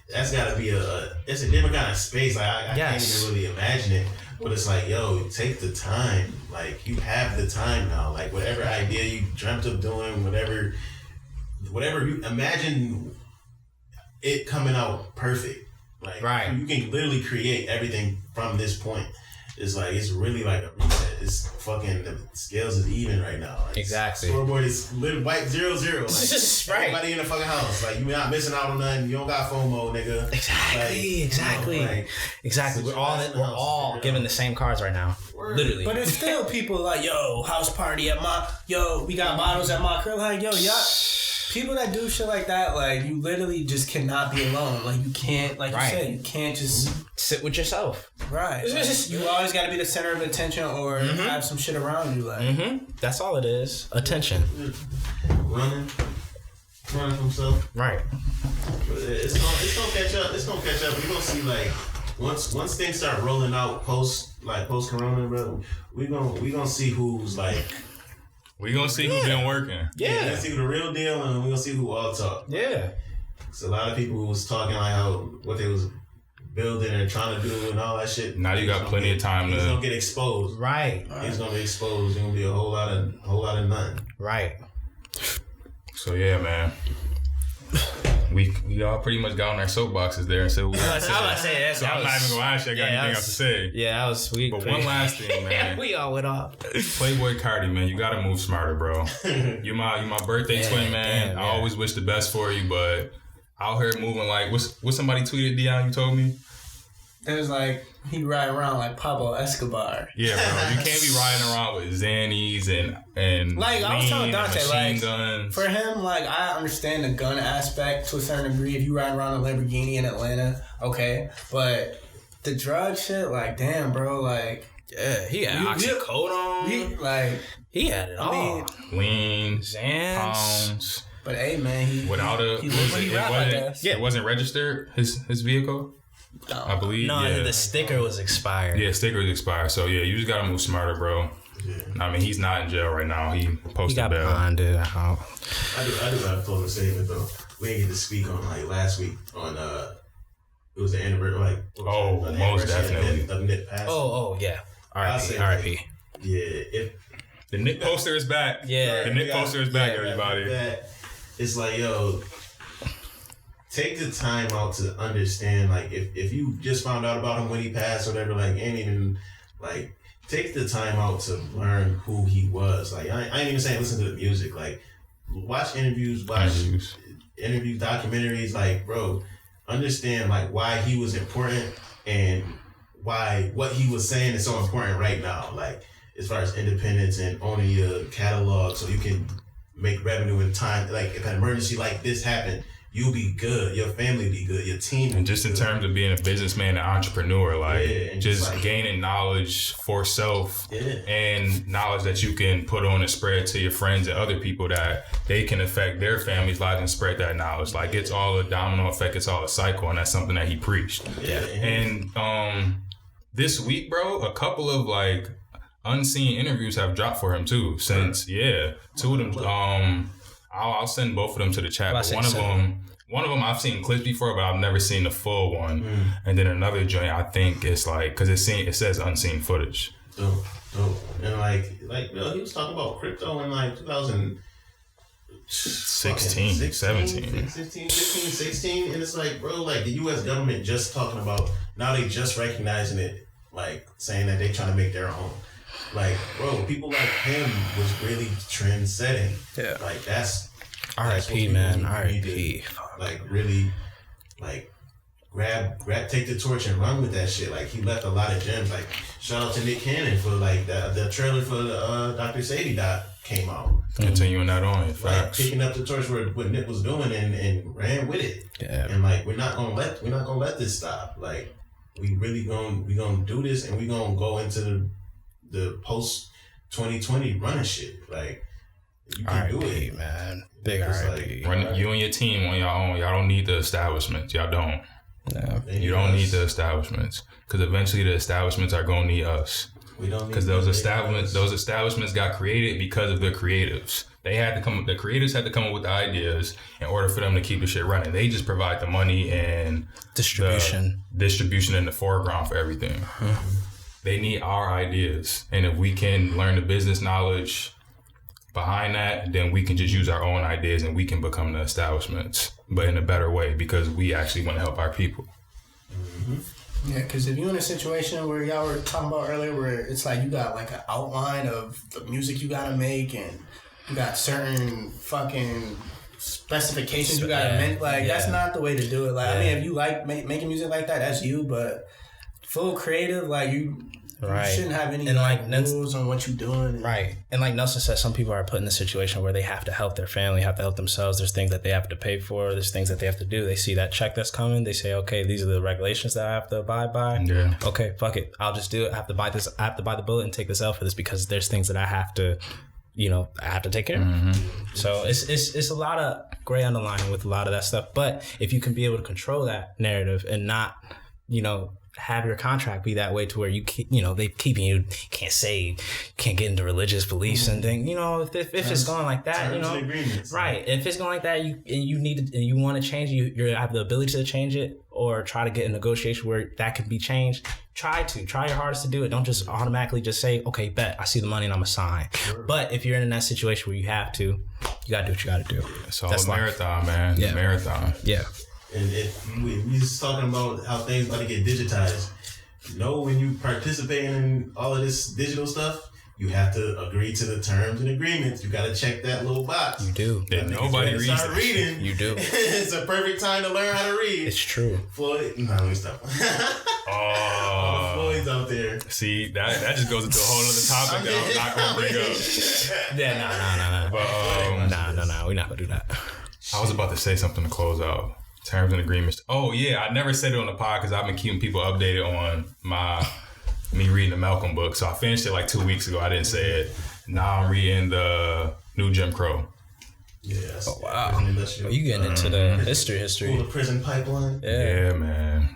that's got to be it's a different kind of space. Like I can't even really imagine it. But it's like, yo, take the time. Like, you have the time now. Like, whatever idea you dreamt of doing, whatever you imagine it coming out perfect. Like, you can literally create everything from this point. It's like, it's really like a reset. It's fucking, the scales is even right now. Like, exactly. Scoreboard is white 0-0. Like, everybody in the fucking house. Like, you're not missing out on nothing. You don't got FOMO, nigga. Exactly. Exactly. We're all given the same cards right now. Literally. But it's still people like, yo, house party at we got bottles at my crib. Like, yo, y'all. People that do shit like that, like, you literally just cannot be alone. Like, you can't, like you said, you can't just sit with yourself. Right. Like, you always got to be the center of attention or have some shit around you. Like, that's all it is. Attention. Running from self. Right. It's gonna catch up. It's gonna catch up. We're gonna see, like, once things start rolling out post Corona, bro. We gonna see who's like. We gonna see who's been working. Yeah. We're gonna see who the real deal and we're gonna see who all talk. Yeah. So a lot of people was talking like what they was building and trying to do and all that shit. Now you got plenty of time He's gonna get exposed. Right. He's gonna be exposed. There's gonna be a whole lot of nothing. Right. So yeah, man. We all pretty much got on our soapboxes there and said what we had to say. I'm not even gonna ask you. I got anything else to say. Yeah, that was sweet. But one last thing, man. We all went off. Playboy Cardi, man, you gotta move smarter, bro. You my birthday twin, man. I always wish the best for you, but out here moving like what somebody tweeted, Dion, you told me? It was like he ride around like Pablo Escobar. Yeah, bro. You can't be riding around with Xannies and like I was telling Dante, like guns. For him, like I understand the gun aspect to a certain degree. If you ride around a Lamborghini in Atlanta, okay, but the drug shit, like damn, bro, like he had oxycodone on. He had it all. Lean, Xans. Pounds. But hey, man, it wasn't registered. His vehicle. No. I believe. No, the sticker was expired. Yeah, sticker was expired. So yeah, you just gotta move smarter, bro. Yeah. I mean, he's not in jail right now. He posted bail. I do have a closing statement though. We didn't get to speak on like last week on it was the anniversary. Most definitely. Of Nip passing. Oh yeah. R.I.P. Yeah. If the Nip poster is back. Yeah. The Nip poster is back, everybody. It's like, yo, take the time out to understand, like, if you just found out about him when he passed or whatever, like, ain't even, like, take the time out to learn who he was. Like, I ain't even saying listen to the music. Like, watch interviews, documentaries. Like, bro, understand, like, why he was important and why what he was saying is so important right now. Like, as far as independence and owning your catalog so you can make revenue in time. Like, if an emergency like this happened, you'll be good. Your family be good. Your team. And just in terms of being a businessman and entrepreneur, like just like, gaining knowledge for self Yeah. and knowledge that you can put on and spread to your friends and other people that they can affect their families' lives and spread that knowledge. Like it's all a domino effect. It's all a cycle. And that's something that he preached. Yeah. And this week, bro, a couple of like unseen interviews have dropped for him too. Since two of them. I'll send both of them to the chat. But one of them I've seen clips before, but I've never seen the full one. And then another joint, I think it's like because it says unseen footage. Dope. And like bro, he was talking about crypto in like 2016, 16, and it's like, bro, like the U.S. government just talking about now they just recognizing it, like saying that they trying to make their own. Like, bro, people like him was really trend setting. Yeah. Like that's R.I.P. man. R.I.P. Like really, like take the torch and run with that shit. Like he left a lot of gems. Like shout out to Nick Cannon for like the trailer for the Dr. Sadie doc came out. Continuing that on, like picking up the torch what Nip was doing and ran with it. Yeah. And like we're not gonna let this stop. Like we really gonna do this and we gonna go into the post 2020 running shit. Like you can do it, man. Big R.I.P. Run you and your team on your own. Y'all don't need the establishments. Y'all don't. No. You don't need the establishments because eventually the establishments are gonna need us. We don't need because those establishments got created because of the creatives. The creatives had to come up with the ideas in order for them to keep the shit running. They just provide the money and distribution in the foreground for everything. They need our ideas, and if we can learn the business knowledge behind that, then we can just use our own ideas and we can become the establishments, but in a better way because we actually want to help our people. Yeah, because if you're in a situation where y'all were talking about earlier where it's like you got like an outline of the music you gotta make and you got certain fucking specifications you gotta make, like that's not the way to do it. Like I mean, if you like making music like that, that's you, but full creative, like you shouldn't have any rules on what you're doing. Right. And like Nelson said, some people are put in a situation where they have to help their family, have to help themselves. There's things that they have to pay for. There's things that they have to do. They see that check that's coming. They say, okay, these are the regulations that I have to abide by. Yeah. Okay, fuck it. I'll just do it. I have to buy this. I have to buy the bullet and take this L for this because there's things that I have to, I have to take care of. So it's a lot of gray underlining with a lot of that stuff. But if you can be able to control that narrative and not, have your contract be that way to where they keeping you can't get into religious beliefs and things. If it's going like that, right. If it's going like that, you need to, and you want to change, you have the ability to change it or try to get a negotiation where that can be changed. Try your hardest to do it. Don't just automatically just say, okay, bet I see the money and I'm a sign. Sure. But if you're in that situation where you have to, you gotta do what you gotta do. It's all a marathon, man. Yeah. Marathon. Yeah. And we just talking about how things about to get digitized. When you participate in all of this digital stuff, you have to agree to the terms and agreements. You got to check that little box. You do. And nobody reads it. Reading. You do. It's a perfect time to learn how to read. It's true. Floyd. No, let me stop. All the Floyds out there. See, that just goes into a whole other topic that I'm not going to bring up. Yeah, no. But, no. We're not going to do that. I was about to say something to close out. Terms and agreements. Oh yeah, I never said it on the pod because I've been keeping people updated on me reading the Malcolm book. So I finished it like 2 weeks ago. I didn't say it. Now I'm reading the New Jim Crow. Yeah. Oh wow. You getting into the history? The prison pipeline. Yeah, man.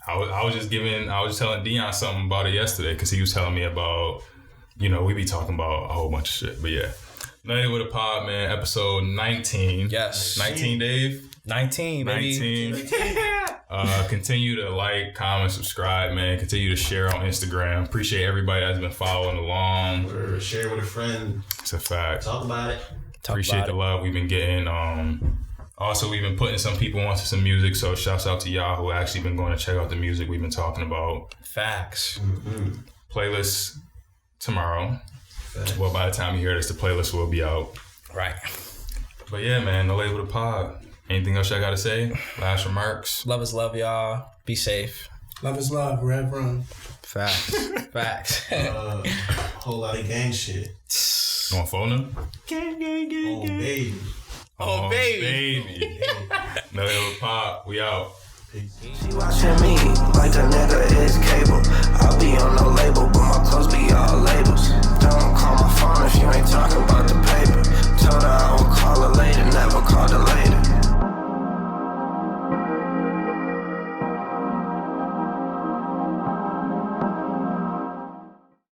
I was just telling Dion something about it yesterday because he was telling me about, we be talking about a whole bunch of shit. But yeah, Night with a Pod, man. Episode 19. Yes. 19, Dave. 19, baby. 19. Continue to like, comment, subscribe, man. Continue to share on Instagram. Appreciate everybody that's been following along. Or share with a friend. It's a fact. Talk about it. Appreciate the love we've been getting. Also, we've been putting some people onto some music, so shouts out to y'all who actually been going to check out the music we've been talking about. Facts. Playlist tomorrow. Facts. Well, by the time you hear this, the playlist will be out. Right. But yeah, man, No Label the Pod. Anything else y'all got to say? Last remarks? Love is love, y'all. Be safe. Love is love. Rev run. Facts. Whole lot of gang shit. You want phone them? Oh, baby. Oh, baby. No hip hop. We out. She watching me like a nigga is cable. I'll be on the